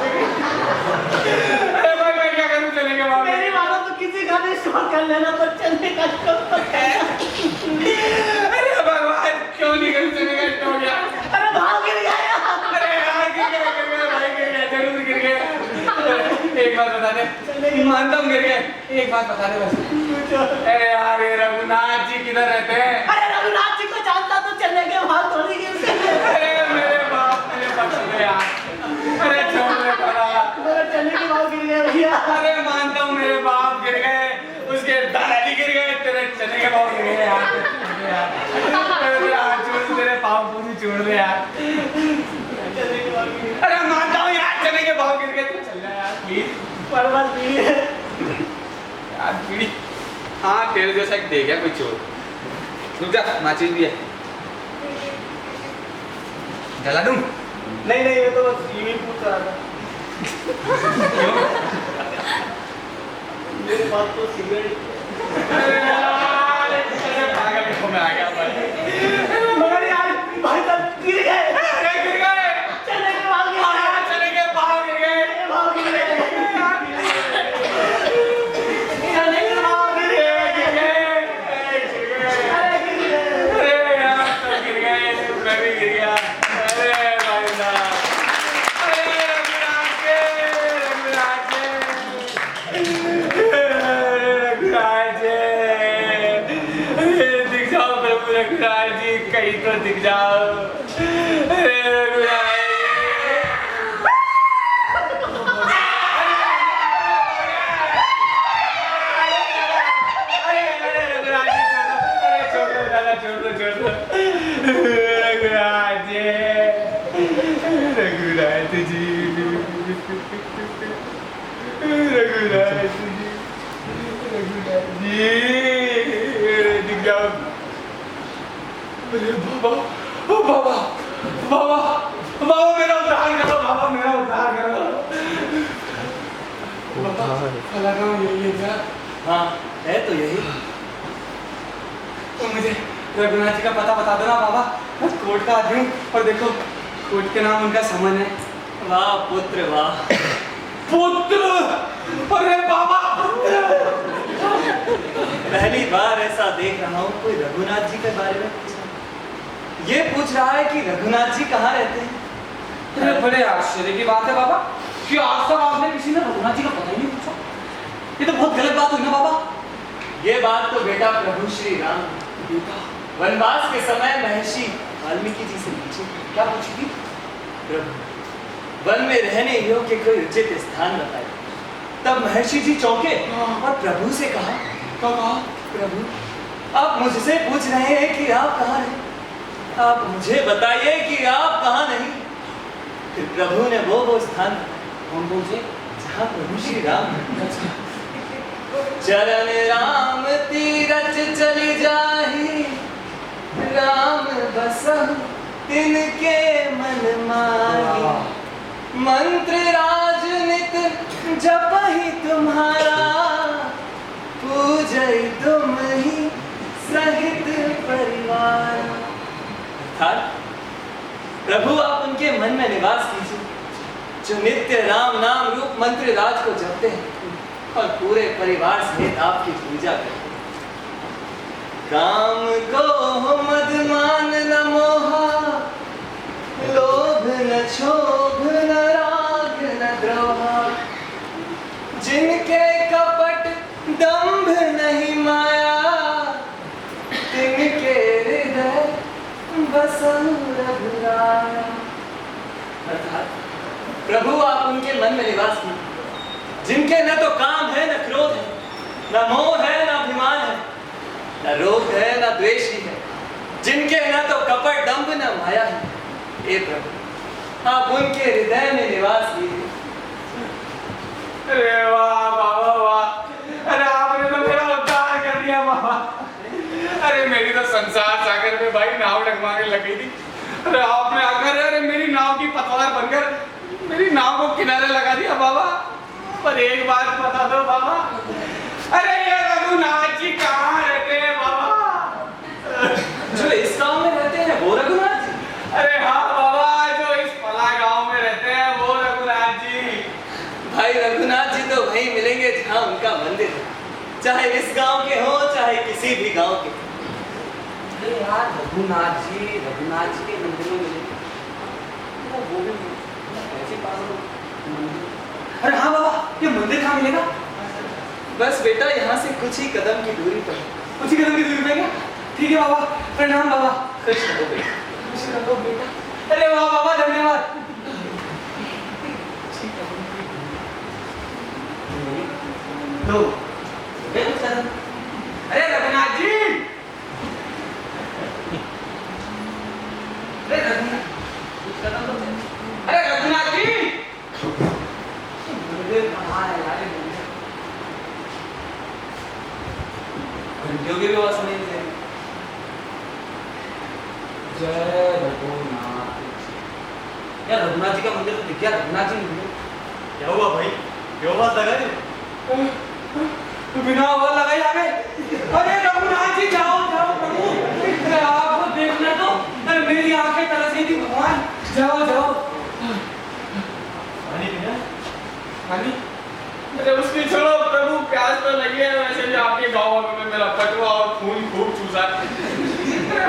अरे भाई मैं क्या करूं चले गए भाव? मेरी मानो तो किसी का भी स्टोर कर लेना, पर चने का स्टोर है। अरे भगवान क्यों नहीं कर चले गए तो क्या? अरे भाव गिर गया। अरे यार गिर गए भाई गिर गए जरूर गिर गए। एक बात बता दे, मानता हूँ गिर गए, एक बात बता दे बस। अरे यार ये रघुनाथ जी किधर रहते हैं? अरे रघुनाथ जी को जानता तो चने के भाव थोड़ी गिरते हैं। अरे मेरे बाप मेरे बख्श दे यार। अरे छोड़ दे पड़ा। मेरे चने के भाव गिर गए भैया। अरे मानता हूँ मेरे बाप गिर गए, उसके दादाजी गिर गए, तेरे चने के पाँव गिर गए यार। तेरे पाँव पूरी छोड़ दे यार। अरे मानता हूँ यार चने के पाँव गिर गए, तू चल जा यार प्लीज। पर बस पीड़ी है यार पीड़ी। हाँ तेरे जैसा एक दे गया कोई चोर। रुक जा, माचिस भी है, जला दूं? नहीं नहीं, ये तो बस यूं ही पूछ रहा था। मेरे पास तो सिगरेट। अरे यार पागल देखो मैं आ गया भाई। मगर यार भाई साहब गिर गए। अरे गिर गए, चने के भाव गिर गए। चने के पाँव गिर गए। भाव गिर गए। चने के भाव गिर गए। अरे गिर गए। अरे यार तो गिर गए, मैं भी गिर गया। अरे भाई साहब, अरे रघुनाथ जी, रघुनाथ जी, दिख जाओ प्रभु रघुनाथ जी, कहीं तो दिख जाओ। अरे रघुनाथ बाबा बाबा बाबा मेरा उद्धार करो, बाबा मेरा उद्धार करो। बाबा लगा यही है क्या? हाँ है तो यही। तो मुझे रघुनाथ जी का पता बता दो ना बाबा, मैं कोर्ट का आदमी हूँ और देखो कोर्ट के नाम उनका समन है। वाह पुत्र वाह। पुत्र, अरे बाबा पुत्र। पहली बार ऐसा देख रहा हूँ कोई रघुनाथ जी के बारे में ये पूछ रहा है कि रघुनाथ जी कहाँ रहते हैं। अरे बड़े आश्चर्य की बात है बाबा कि आज तक आपने किसी ने रघुनाथ जी का पता ही नहीं पूछा। ये तो बहुत गलत बात हुई ना बाबा। ये बात तो बेटा प्रभु श्री राम वनवास के समय महर्षि वाल्मीकि जी से पूछी। क्या पूछी थी? प्रभु वन में रहने योग्य कोई उचित स्थान बताए। तब महर्षि जी चौंके और प्रभु से कहा, प्रभु आप मुझसे पूछ रहे हैं कि आप कहाँ हैं, आप मुझे बताइए कि आप कहाँ नहीं। फिर प्रभु ने वो स्थान कौन से जहाँ प्रभु श्री राम चरण राम तीरथ चली जाही, राम बसहु तिनके मन माही, मंत्र राजनित जपहि तुम्हारा, पूजै तुम ही सहित परिवार। अर्थात प्रभु आप उनके मन में निवास कीजिए जो नित्य राम नाम रूप मंत्र राज को जपते हैं और पूरे परिवार सहित आपकी पूजा करते हैं। काम को मदमान न मोहा, लोभ न क्षोभ न राग न द्रोहा, जिनके कपट दंभ नहीं माया, तिनके हृदय बसहु रघुराया। अर्थात प्रभु आप उनके मन में निवास कीजिए जिनके न तो काम है न क्रोध है, न मोह है न अभिमान है, न रोग है न द्वेष ही है, जिनके न तो कपट दंभ न माया है। हे प्रभु आप उनके हृदय में निवास कीजिए। अरे वाह बाबा वाह, अरे आपने तो मेरा उद्धार कर दिया बाबा। अरे मेरी तो संसार सागर में भाई नाव डगमाने लग गई थी। अरे आपने आकर अरे मेरी नाव की पतवार बनकर मेरी नाव को किनारे लगा दिया बाबा। पर एक बात बता दो बाबा, अरे ये रघुनाथ जी कहाँ रहते हैं बाबा? जो इस गांव में रहते हैं वो रघुनाथ जी? अरे हाँ बाबा, जो इस पला गांव में रहते हैं वो रघुनाथ जी। भाई रघुनाथ जी तो वहीं मिलेंगे जहाँ उनका मंदिर है, चाहे इस गांव के हो चाहे किसी भी गांव के। अरे यार रघुनाथ जी के मंदिर में मिलेंगे वो भी ऐसे पास मंदिर। अरे हाँ बाबा, ये मंदिर कहाँ मिलेगा? बस बेटा यहाँ से कुछ ही कदम की दूरी पर। कुछ ही कदम की दूरी पे क्या? ठीक है बाबा, प्रणाम बाबा। खुश रहो बेटा। खुश रहो बेटा। अरे वाह बाबा, धन्यवाद। लो अरे रघुनाथ जी, अरे रघुनाथ जी, मंदिर कहाँ है यार? घंटियों की भी आवाज नहीं दे रही। जय रघुनाथ। यार रघुनाथ जी का मंदिर तो दिख गया, रघुनाथ जी मंदिर। क्या हुआ भाई, क्यों आवाज लगा रहे? बिना आवाज लगाई आ गए। अरे रघुनाथ जी जाओ जाओ प्रभु, अरे आपको देखना तो अरे मेरी आंखें तरस गई थी भगवान। जाओ जाओ। पानी पीना? पानी? अरे उसकी छोड़ो प्रभु, प्यास तो लगी है। वैसे भी आपके गाँव वालों ने मेरा पटवा और खून खूब चूसा है।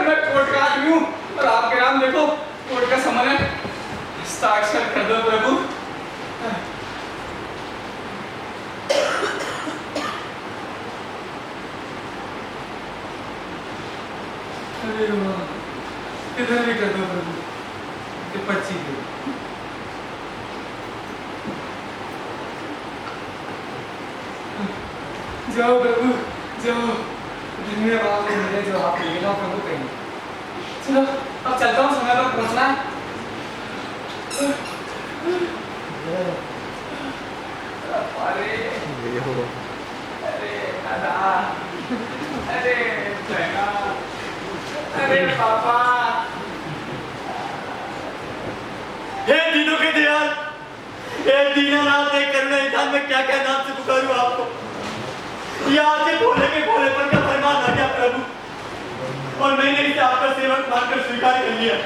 मैं कोर्ट का आदमी हूँ और आपके नाम देखो, कोर्ट का समन है, हस्ताक्षर कर दो प्रभु। अरे वाह, इधर भी कर दो प्रभु, ये पर्ची दो। जाओ प्रभु जाओ, धन्यवाद मेरे जो आप ले जाओ प्रभु कहीं। चलो अब चलता हूँ, समय पर पहुँचना है। अरे दादा, अरे बहना, अरे पापा। हे दीनों के दयाल, हे दीनानाथ, हे करुणा निधान, मैं क्या क्या नाम से पुकारूं आपको? ये आज भोले के भोलेपन का फरमान आ गया प्रभु, और मैंने इसे आपका सेवक मानकर स्वीकार कर लिया।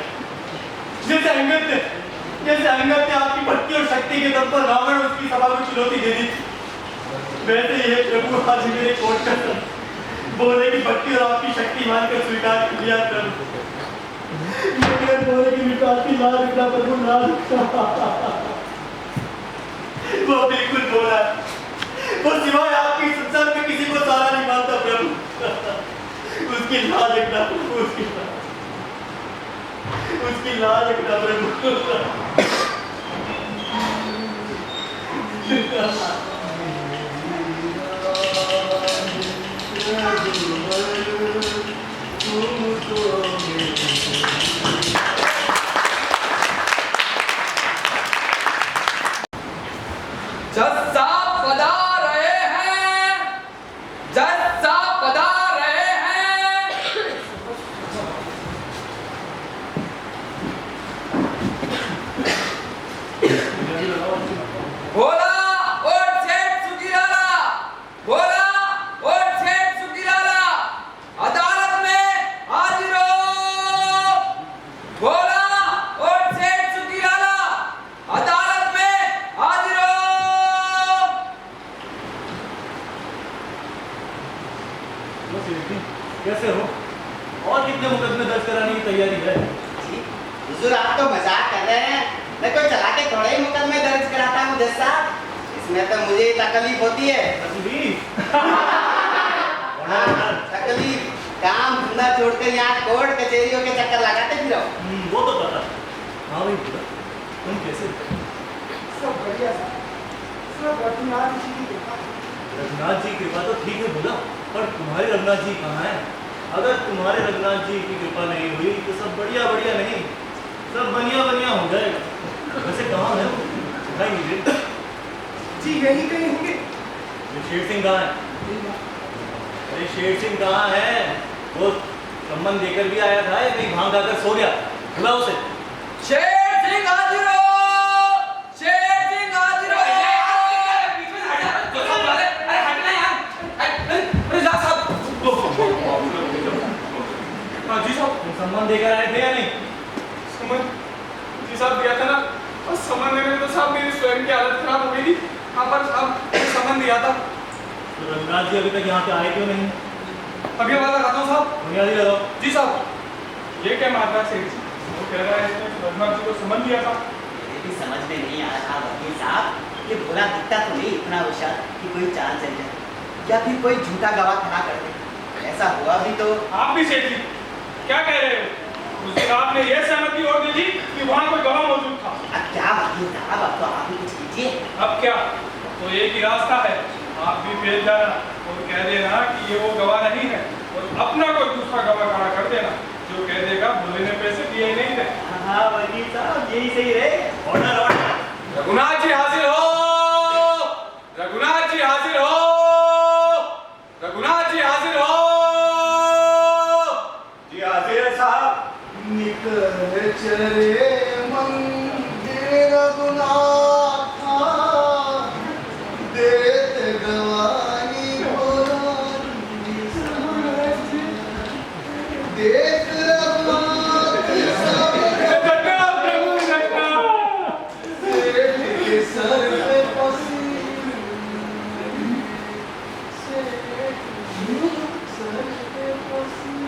जैसे अंगद ने आपकी भक्ति और शक्ति के दम पर रावण और उसकी सभा को चुनौती दे दी, वैसे ये प्रभु आज मेरे कोर्ट का भोले की भक्ति और आपकी शक्ति मानकर स्वीकार कर लिया प्रभु। मैंने भोले की विकास ना रखना प्रभु, ना रखना। वो बिल्कुल बोला, वो सिवाय आपकी संसार में किसी को सारा नहीं मानता प्रभु। उसकी लाज रखना प्रभु, उसकी लाज रखना प्रभु। जज साहब पधार रहे हैं, जज साहब पधार रहे हैं। बोला और सेठ सुखीलाला, बोला और सेठ सुखीलाला, अदालत में हाजिर हो। बोला और सेठ सुखीलाला, अदालत में हाजिर हो। कैसे हो? और कितने मुकदमे दर्ज कराने की तैयारी है? जी, हुजूर आप तो मजाक कर रहे हैं। मैं कोई चला के थोड़े ही मुकदमे दर्ज कराता हूँ जज साहब, इसमें तो मुझे ही तकलीफ होती है। हाँ, तकलीफ, काम धंधा छोड़कर यहाँ कोर्ट कचहरियों के चक्कर लगाते फिरो। वो तो पता। हाँ भाई बोला, तुम कैसे हो? सब बढ़िया साहब, सब रघुनाथ जी की कृपा। रघुनाथ जी की कृपा तो ठीक है बोला, पर तुम्हारे रघुनाथ जी कहाँ हैं? अगर तुम्हारे रघुनाथ जी की कृपा नहीं हुई तो सब बढ़िया बढ़िया नहीं, सब बनिया बनिया हो जाएगा। वैसे कहाँ है वो? दिखाई नहीं दे। जी यही कहीं होंगे। ये शेर सिंह कहाँ है? अरे शेर सिंह कहाँ है? वो सम्मन देकर भी आया था या कहीं भांग आकर सो गया? बुलाओ उसे। शेर सिंह हाजिर हो। समन देकर आए थे या नहीं? समन जी साहब दिया था ना, और समन देने में तो साहब मेरी स्वयं की हालत खराब हो गई थी। हाँ पर साहब समन दिया था। तो रघुनाथ जी अभी तक यहाँ पे आए क्यों नहीं? अभी आवाज लगाता हूँ साहब। बुनियादी लगाओ। जी साहब ये क्या मामला सेठ जी? वो कह रहा है इसने रघुनाथ जी को समन दिया था। ये भी समझ में नहीं आ रहा वकील साहब, ये भोला दिखता तो नहीं इतना होशियार कि कोई चाल चल जाए या फिर कोई झूठा गवाह खड़ा कर दे। ऐसा हुआ भी तो। आप भी सेठ जी क्या कह रहे हो? उस दिन आपने ये सहमति और दी थी कि वहाँ कोई गवाह मौजूद था। अब क्या वकील साहब, अब तो आप ही कुछ कीजिए। अब क्या, तो एक ही रास्ता है, आप भी भेज जाना और कह देना कि ये वो गवाह नहीं है, और अपना कोई दूसरा गवाह खड़ा कर देना जो कह देगा भोले ने पैसे दिए ही नहीं थे। हाँ वकील साहब यही सही रहे। Order order. रघुनाथ जी हाजिर हो, रघुनाथ जी हाजिर हो, रघुनाथ जी हाजिर हो। जी हाजिर है साहब। निकल चले मंदिर रघुनाथा, देत गवाही भोलानी समझ, देख रघुनाथ सब सेठ के सर पे पसी, सेठ सर पे पसी।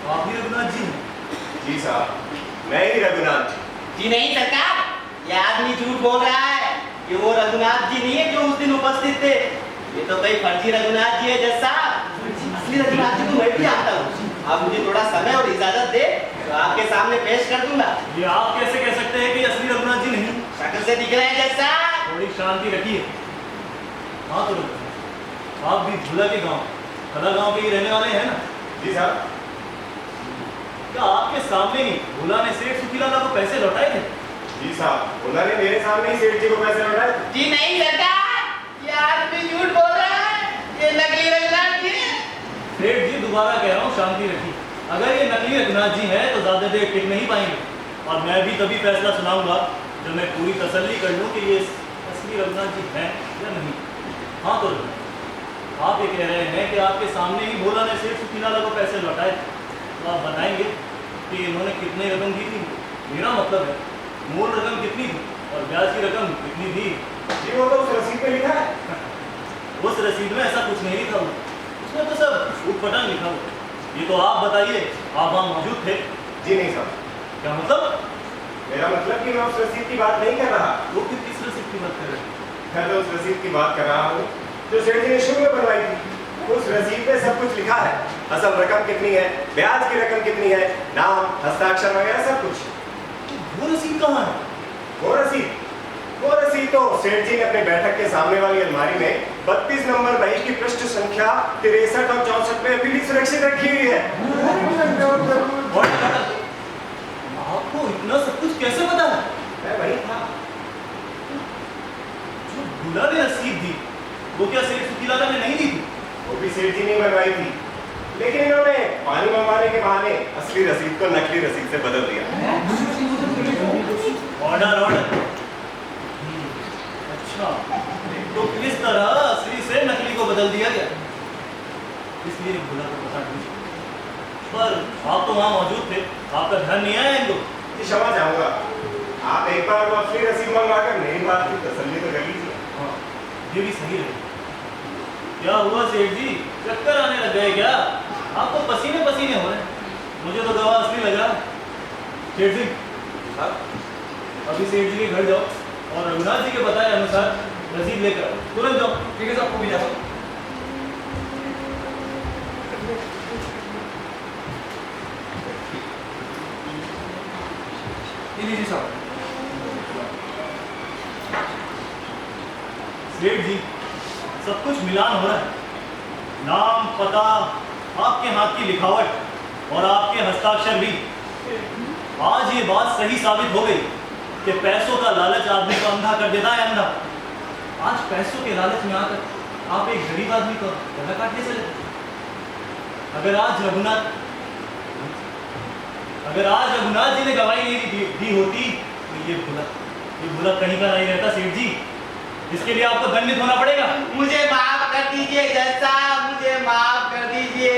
आप ही रघुनाथ जी? जी साहब, मैं ही रघुनाथ जी। जी नहीं सरकार, ये आदमी झूठ बोल रहा है। ये वो रघुनाथ जी नहीं है जो उस दिन उपस्थित थे। ये तो कोई फर्जी रघुनाथ जी है जज साहब। असली रघुनाथ जी को मैं भी जानता हूँ। आप मुझे थोड़ा समय और इजाजत दे तो आपके सामने पेश कर दूंगा। ये आप कैसे कह सकते हैं कि असली रघुनाथ जी नहीं? शक्ल से दिख रहे हैं जज साहब। थोड़ी शांति रखिए। हाँ तो आप भी झूला के गांव, खदा गांव के ही रहने वाले हैं ना? जी साहब। क्या आपके सामने ही भोला ने सेठ सुखीलाल को पैसे लौटाए थे? जी साहब, उन्होंने मेरे सामने ही सेठ जी को पैसे लौटाए। जी नहीं सरकार, ये आदमी झूठ बोल रहा है। ये नकली रघुनाथ जी है। सेठ जी दोबारा कह रहा हूँ शांति रखिए। अगर ये नकली रघुनाथ जी हैं तो ज्यादा देर टिक नहीं पाएंगे, और मैं भी तभी फैसला सुनाऊंगा जब मैं पूरी तसल्ली कर लूँ कि ये असली रघुनाथ जी हैं या नहीं। हाँ तो आप ये कह रहे हैं कि आपके सामने ही भोला ने सेठ सुखीलाल को पैसे लौटाए, तो आप बताएंगे कि इन्होंने कितनी रकम दी थी? मेरा मतलब है मूल रकम कितनी थी और ब्याज की रकम कितनी थी? जी वो तो उस रसीद पे लिखा है। उस रसीद में ऐसा कुछ नहीं लिखा हुआ, उसमें तो सब उटपटांग लिखा हुआ। ये तो आप बताइए, आप वहाँ मौजूद थे? जी नहीं साहब। क्या मतलब? मेरा मतलब कि मैं उस रसीद की बात नहीं कर रहा। वो फिर किस रसीद की बात कर रहे हैं? मैं तो उस रसीद की बात कर रहा हूँ जो सेठ जी ने शुरू में बनवाई थी। उस रसीद पे सब कुछ लिखा है, असल रकम कितनी है, ब्याज की रकम कितनी है, नाम, हस्ताक्षर वगैरह सब कुछ। वो रसीद कहाँ है? वो रसीद तो सेठ जी ने अपने बैठक के सामने वाली अलमारी में 32 नंबर बही की पृष्ठ संख्या 63 और 64 में पीढ़ी सुरक्षित रखी हुई है। आपको इतना सब कुछ कैसे पता है? मैं वही था। जो भोला ने रसीद दी वो क्या सेठ सुखीलाल ने नहीं दी थी? वो भी सेठ जी ने बनवाई थी, लेकिन इन्होंने पानी मंगवाने के बहाने असली रसीद को नकली रसीद से बदल दिया। Order order. अच्छा, तो किस तरह असली से नकली को बदल दिया गया? इसलिए भोला को पता नहीं। पर आप तो वहाँ मौजूद थे, आपका ध्यान नहीं आया इनको? जी क्षमा चाहूंगा, आप एक बार वो असली रसीद मंगवाकर मेरी बात की तसल्ली तो कर लीजिए। हाँ, ये भी सही रहे। क्या हुआ सेठ जी, चक्कर आने लग गए क्या? आप तो पसीने पसीने हो रहे हैं। मुझे तो दवा असली लग रहा है। सेठ जी अभी सेठ जी के घर जाओ और रघुनाथ जी के बताए अनुसार रसीद लेकर आओ, तुरंत जाओ। ठीक है साहब, को भी जाओ। लीजिए साहब। सेठ जी सब कुछ मिलान हो रहा है, नाम, पता, आपके हाथ की लिखावट और आपके हस्ताक्षर भी। आज ये बात सही साबित हो गई कि पैसों का लालच आदमी को अंधा कर देता है, अंधा। आज पैसों के लालच में आकर आप एक गरीब आदमी को गला काटने चले। अगर आज रघुनाथ जी ने गवाही नहीं दी होती तो ये भूला कहीं का नहीं रहता सेठ जी। इसके लिए आपको दंडित होना पड़ेगा। मुझे माफ कर दीजिए जज साहब, मुझे माफ कर दीजिए।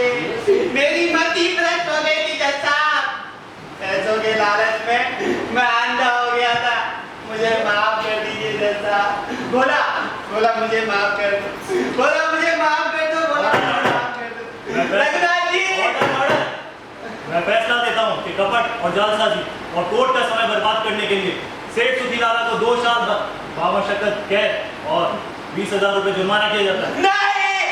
मेरी मति भ्रष्ट हो गई थी जज साहब। पैसों के लालच में मैं अंधा हो गया था। मुझे माफ कर दीजिए जज साहब। बोला मुझे माफ कर दो। बोला मुझे माफ कर दो। बोला माफ कर दो। रघुनाथ जी, मैं फैसला देता हूँ कि कपट और जालसाजी और कोर्ट का समय बर्बाद करने के लिए सेठ सुखीलाला को 2 साल बावशक्कत कैद और 20,000 रुपए जुर्माना किया जाता है। नहीं,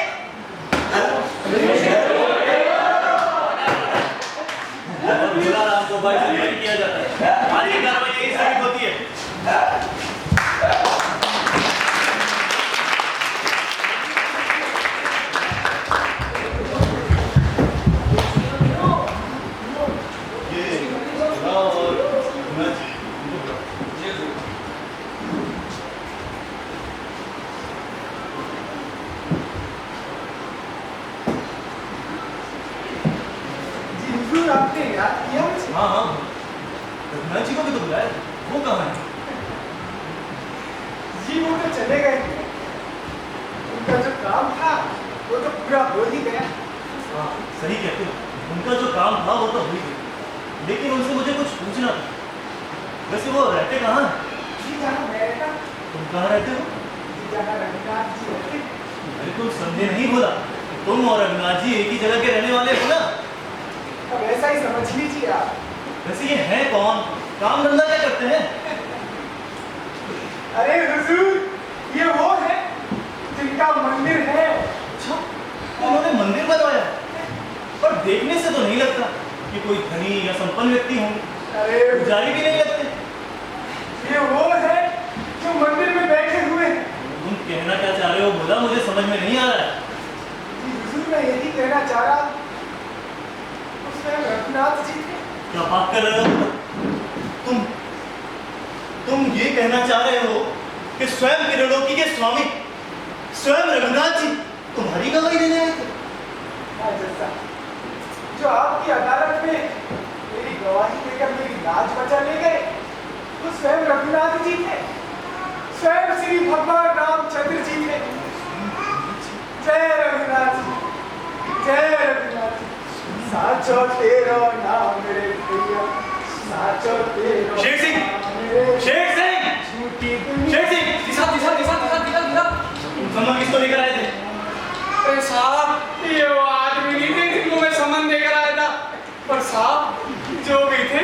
और भोलाराम को भाई से जारी किया जाता है। आज की कार्रवाई यही साबित होती है। आपने याद किया मुझे? हाँ, रघुनाथ जी को भी तो बुलाया। वो कहाँ है? जी वो तो चले गए थे। उनका जो काम था वो तो पूरा हो ही गया। हाँ, सही कहते हो। उनका जो काम था वो तो हो ही गया, लेकिन उनसे मुझे कुछ पूछना था। वैसे वो रहते कहाँ हैं? जी जहाँ मैं रहता। तुम कहाँ रहते हो? जी जहाँ रघुनाथ जी रहते। अरे तुम संदेह नहीं बोला, तुम और रघुनाथ जी एक ही जगह के रहने वाले हो ना? अब ऐसा ही समझ लीजिए आप। वैसे ये है कौन? काम धंधा क्या करते हैं? अरे हुजूर, ये वो है जिनका मंदिर है। अच्छा, उन्होंने मंदिर बनवाया, पर देखने से तो नहीं लगता कि कोई धनी या संपन्न व्यक्ति होंगे। अरे पुजारी भी नहीं लगते। ये वो है जो मंदिर में बैठे हुए हैं। तुम कहना क्या चाह रहे हो बोला, मुझे समझ में नहीं आ रहा है। जी हुजूर, मैं यही कहना चाह रहा हूँ, उसमें रघुनाथ जी थे। क्या बात कर रहे हो तुम ये कहना चाह रहे हो कि स्वयं किरणोकी के स्वामी स्वयं रघुनाथ जी तुम्हारी गवाही देने आए थे? हाँ जैसा जो आपकी अदालत में मेरी गवाही देकर मेरी लाज बचा ले गए, वो स्वयं रघुनाथ जी थे। स्वयं श्री भगवान रामचंद्र जी थे। जय रघुनाथ जी, जय रघुनाथ जी। साचो तेरो नाम मेरे भैया, साचो तेरो शेर सिंह, मेरे शेर सिंह, झूठी दुनिया। शेर सिंह, दिशा दिशा दिशा दिशा दिशा दिशा सम्मान किसको लेकर आए थे? अरे साहब, ये वो आदमी नहीं थे जिनको मैं समन देकर आया था। पर साहब जो भी थे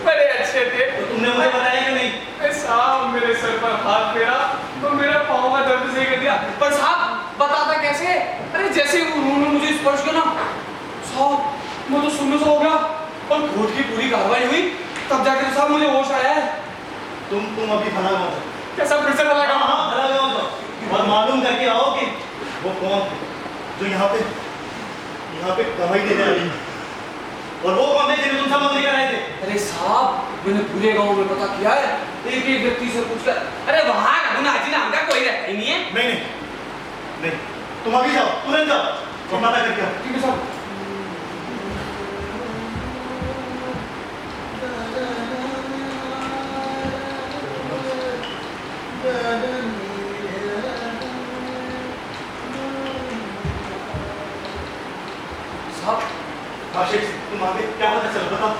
बड़े अच्छे थे। तो तुमने मुझे बताया क्यों नहीं? अरे साहब, मेरे सर पर हाथ फेरा तो मेरा पाँव का दर्द सही कर दिया। पर साहब बताता कैसे? अरे जैसे उन्होंने मुझे स्पर्श किया ना साहब, मैं तो सुन्न सा हो गया और कोर्ट की पूरी कार्रवाई हुई, तब जाकर साहब मुझे होश आया है। तुम अभी भला गाँव जाओ। कैसा फिर से भला हाँ हाँ, भला गाँव जाओ और मालूम करके आओ कि वो कौन थे जो यहाँ पे गवाही देने आए हैं, और वो कौन थे जिन्हें तुम सम्मान लेकर आए थे? अरे साहब, मैंने पूरे गांव में पता किया है, एक एक व्यक्ति से पूछकर। अरे वहां रघुनाथ जी नाम का कोई रहता ही नहीं है। नहीं, तुम अभी जाओ, तुरंत जाओ, तो पता करके आओ। ठीक है साहब। आशीष, तुम आगे क्या पता चला बताओ।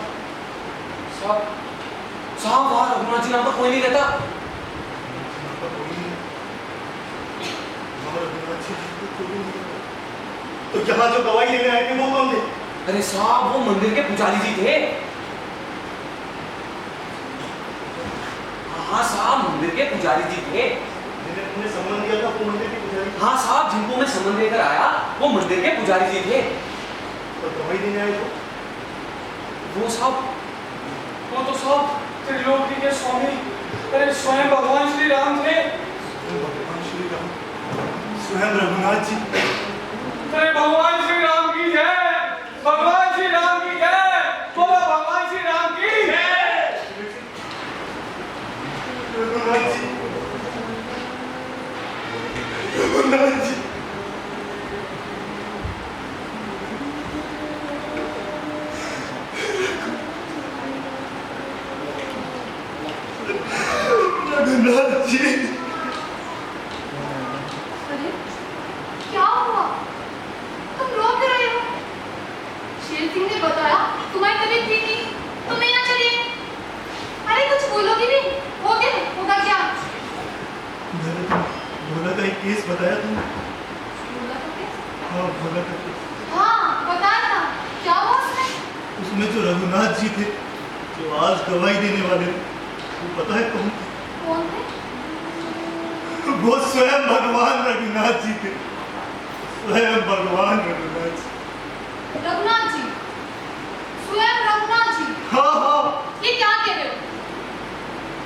साहब वहां रघुनाथ जी नाम का कोई नहीं रहता। तो यहाँ जो गवाही लेने आए थे वो कौन थे? अरे साहब, वो मंदिर के पुजारी जी थे। हाँ साहब, मंदिर के पुजारी जी थे। जिन्हें तुमने सम्मान दिया था वो मंदिर के पुजारी? हाँ साहब, जिनको मैं सम्मान देकर आया वो मंदिर के पुजारी जी थे। तो गवाही देने आए थे वो तो साहब त्रिलोकी के स्वामी, अरे स्वयं भगवान श्री राम थे। भगवान श्री राम, स्वयं रघुनाथ जी। अरे भगवान श्री राम की जय, भगवान श्री राम की जय। रघुनाथ जी। अरे क्या हुआ? तुम रो क्यों रहे हो? शेर सिंह ने बताया तुम्हारी तबीयत ठीक नहीं, तुम यहाँ चलिए। अरे कुछ बोलोगी नहीं? हो गया होगा क्या? मैंने तो भोला का एक केस बताया तुम। भोला का केस? हाँ, भोला का केस। हाँ बताया था, क्या हुआ उसमें? उसमें जो रघुनाथ जी थे, जो आज गवाही देने वाले थे, वो पता है कौन थे? कौन थे? वो स्वयं भगवान रघुनाथ जी थे। स्वयं भगवान रघुनाथ जी। रघुनाथ जी? स्वयं रघुनाथ जी? हाँ हाँ। ये क्या कह रहे हो?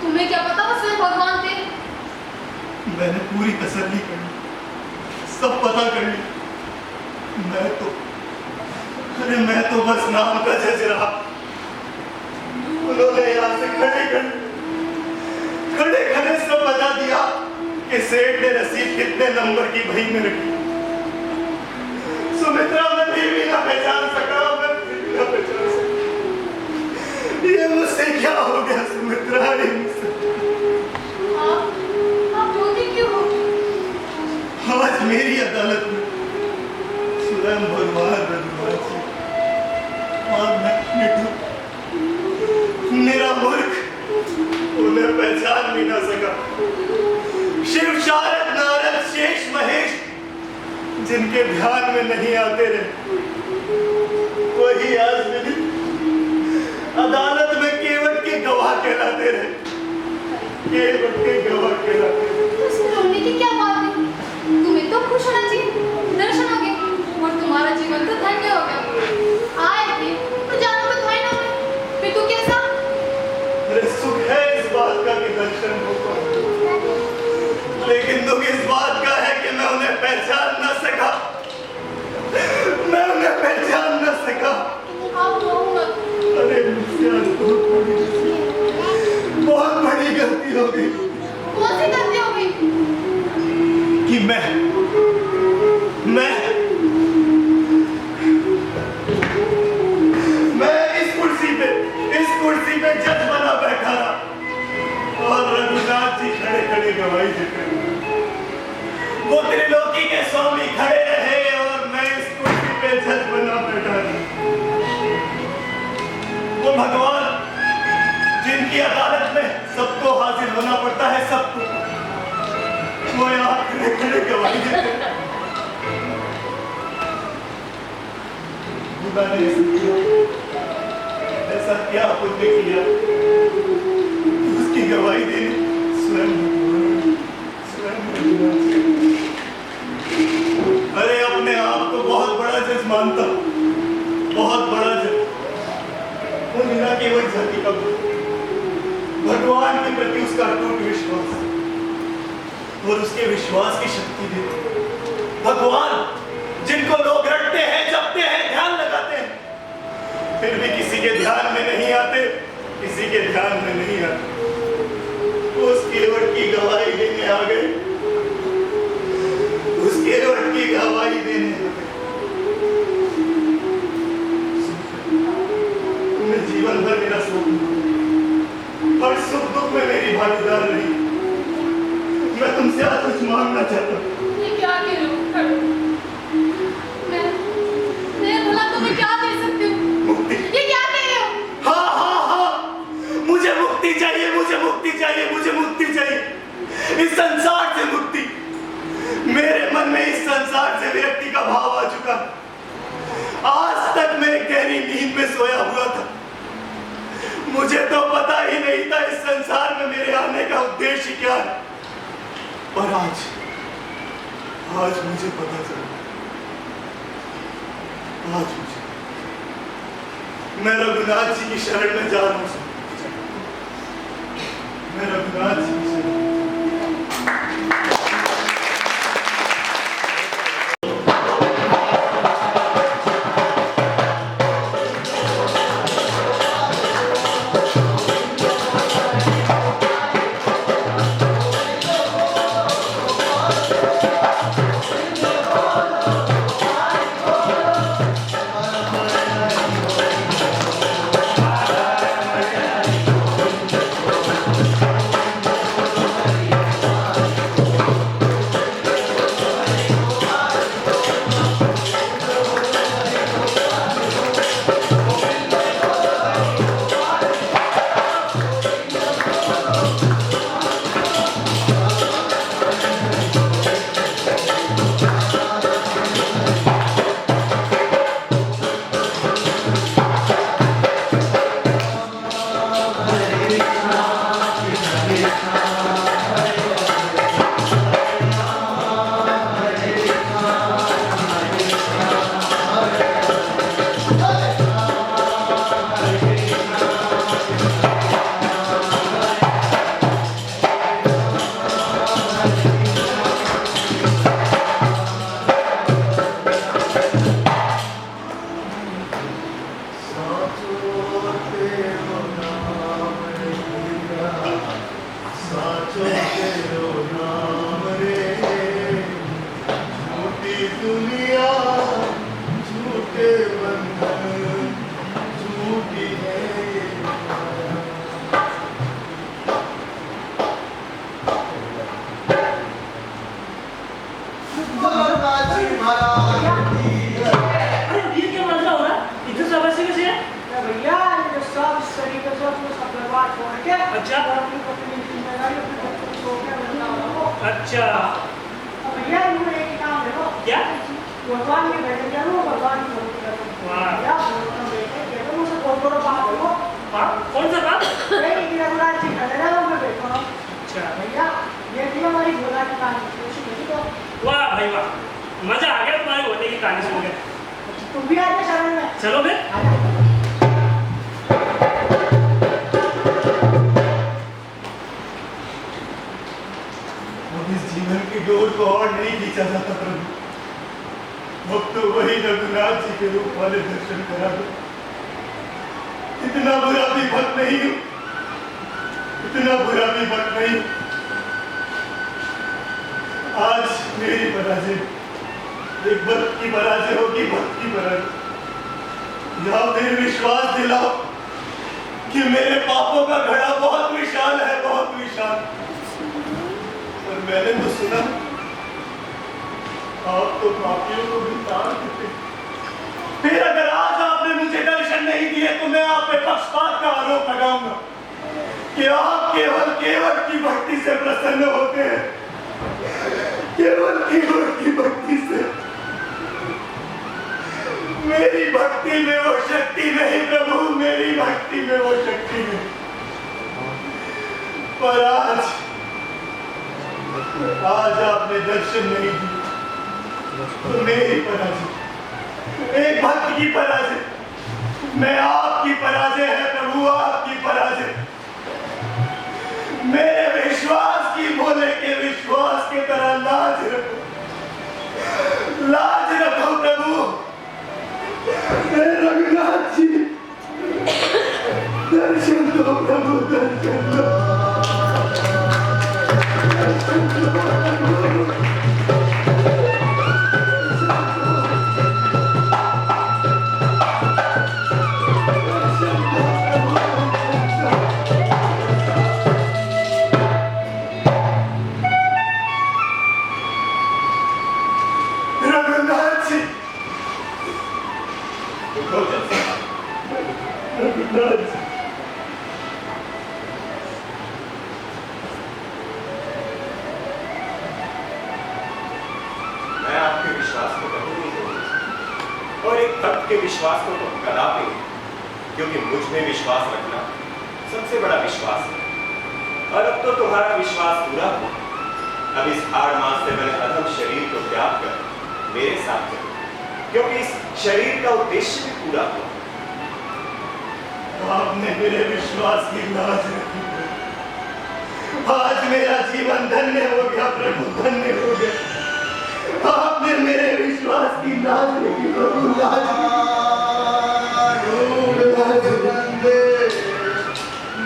तुम्हें क्या पता वो स्वयं भगवान थे? मैंने पूरी तसल्ली कर ली, सब पता कर ली। मैं तो बस नाम का जज रहा। उन्होंने यहाँ से खड़े खड़े सब बता दिया कि सेठ ने रसीद कितने नंबर की भई में रखी। सुमित्रा मैं भी ना पहचान सका, ये मुझसे क्या हो गया सुमित्रा? आप रोती क्यों हो? आज मेरी अदालत में स्वयं भगवान रघुनाथ जी और मैं मेरा मूर्ख उन्हें पहचान भी ना सका। शिव शारद नारद शेष महेश जिनके ध्यान में नहीं आते रहे, वही आज मेरी अदालत में केवट के गवाह कहलाते रहे। केवट के गवाह कहलाते रहे। उसमें रोने की क्या बात है? तुम्हें तो खुश होना चाहिए, दर्शन हो गए और तुम्हारा जीवन तो धन्य हो गया। आए थे तो जानो तो था ही ना मैं। फिर तू कैसा? अरे सुख है इस बात का कि दर्शन हो पाए, लेकिन दुख इस बात का है कि मैं उन्हें पहचान न सका। मैं उन्हें पहचान न सका। आप रो मत। अरे मुझसे आज बहुत बड़ी गलती हो गई। कौन सी गलती हो गई? कि मैं इस कुर्सी पे जज बना बैठा रहा और रघुनाथ जी खड़े गवाही देते रहे। वो त्रिलोकी के स्वामी खड़े रहे और मैं इस कुर्सी पे जज बना बैठा रहा। वो भगवान जिनकी अदालत में सबको हाजिर होना पड़ता है, सबको, वो यहाँ खड़े गवाही देते हैं। खुदा ने ऐसा क्या पुण्य किया, उसकी गवाही देने स्वयं अरे अपने आप को बहुत बड़ा जज मानता, बहुत बड़ा जज। वो मीरा की वही जाति का भगवान के प्रति उसका अटूट विश्वास और उसके विश्वास की शक्ति देते। भगवान जिनको लोग रटते हैं, जपते हैं, ध्यान लगाते हैं, फिर भी किसी के ध्यान में नहीं आते, किसी के ध्यान में नहीं आते। उस केवट की गवाही देने आ गए, उस केवट की गवाही देने आ गए। तुमने जीवन भर मेरा सुख, हर सुख दुख में मेरी भागीदार रही। मैं तुमसे आज कुछ मांगना चाहता हूँ। ये क्या कह रहे हो? मैं भला तुम्हें क्या दे सकती हूँ? मुक्ति। ये क्या कह रहे हो? हाँ हाँ हाँ, मुझे मुक्ति चाहिए, मुझे मुक्ति चाहिए, मुझे मुक्ति चाहिए, इस संसार से मुक्ति। मेरे मन में इस संसार से विरक्ति का भाव आ चुका। आज तक मैं गहरी नींद में सोया हुआ था, मुझे तो पता ही नहीं था इस संसार में मेरे आने का उद्देश्य क्या है, पर आज मुझे पता चला। आज मुझे, मैं रघुनाथ जी की शरण में जा रहा हूँ। मैं रघुनाथ जी की शरण छोड़ के अच्छा। और अपनी अपनी जिम्मेदारी अपने बच्चों को छोड़ के मिलना होगा। अच्छा अब भैया इन्होंने एक ही काम देखो क्या? भगवान के बेटे करो भगवान की भक्ति करो। वाह। भैया भगवान बेटे करो मुझे कौन बात हो। हाँ कौन सा बात? नहीं रघुनाथ जी खड़े रहो मैं बैठा हूँ। अच्छा भैया ये थी हमारी भोला की कहानी। वाह भाई वाह, मजा आ गया तुम्हारे होने की कहानी सुन के। तुम भी आते शरण में। चलो फिर। इस जीवन की डोर को और नहीं खींचा जाता प्रभु। अब तो वही रघुनाथ जी के रूप वाले दर्शन करा दो। इतना बुरा भी भक्त नहीं हूँ, इतना बुरा भी भक्त नहीं हूँ। आज मेरी पराजय एक भक्त की पराजय होगी, भक्त की पराजय। या फिर विश्वास दिलाओ कि मेरे पापों का घड़ा बहुत विशाल है, बहुत विशाल। और मैंने तो सुना आप तो पापियों को भी ताड़ देते। फिर अगर आज आपने मुझे दर्शन नहीं दिए तो मैं आप पे पक्षपात का आरोप लगाऊंगा कि आप केवल केवल की भक्ति से प्रसन्न होते हैं, केवल केवल की भक्ति से। मेरी भक्ति में वो शक्ति नहीं प्रभु, मेरी भक्ति में वो शक्ति नहीं। पर आज आपने दर्शन नहीं दिए तो मेरी पराजय, एक भक्त की पराजय, मैं आपकी पराजय है प्रभु, आपकी पराजय। मेरे विश्वास की भोले के विश्वास की तरह लाज रखो, लाज रखो प्रभु। रघुनाथ जी दर्शन दो प्रभु, दर्शन दो। मैं आपके विश्वास को कभी नहीं तोड़ूंगा और एक भक्त के विश्वास को तो कदापि नहीं, क्योंकि मुझ में विश्वास रखना सबसे बड़ा विश्वास है। और अब तो तुम्हारा विश्वास पूरा हुआ। अब इस हाड़ मांस से बने अधम शरीर को त्याग कर मेरे साथ चलो, क्योंकि इस शरीर का उद्देश्य भी पूरा हुआ। आपने मेरे विश्वास की लाज रखी। आज मेरा जीवन धन्य हो गया प्रभु, धन्य हो गया। आपने मेरे विश्वास की लाज रखी प्रभु, लाज।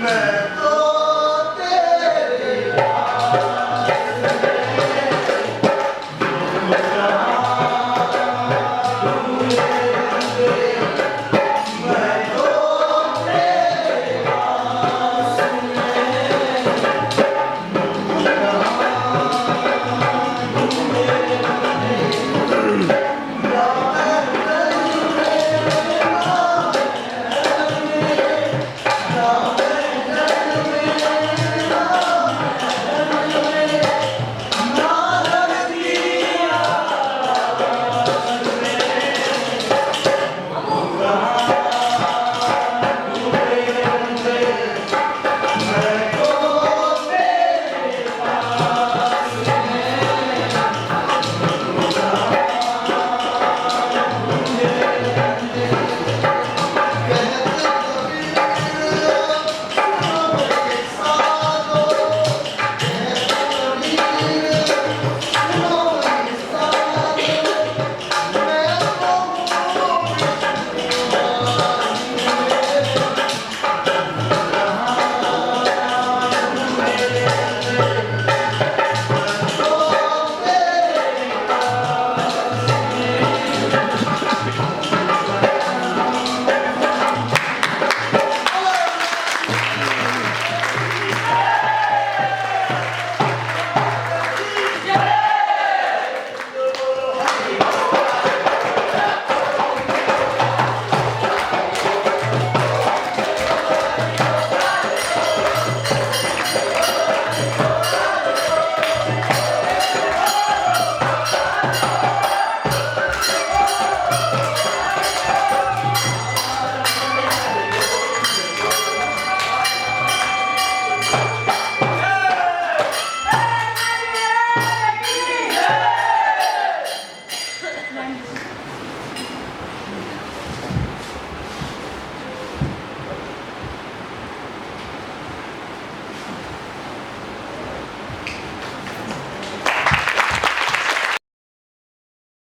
मैं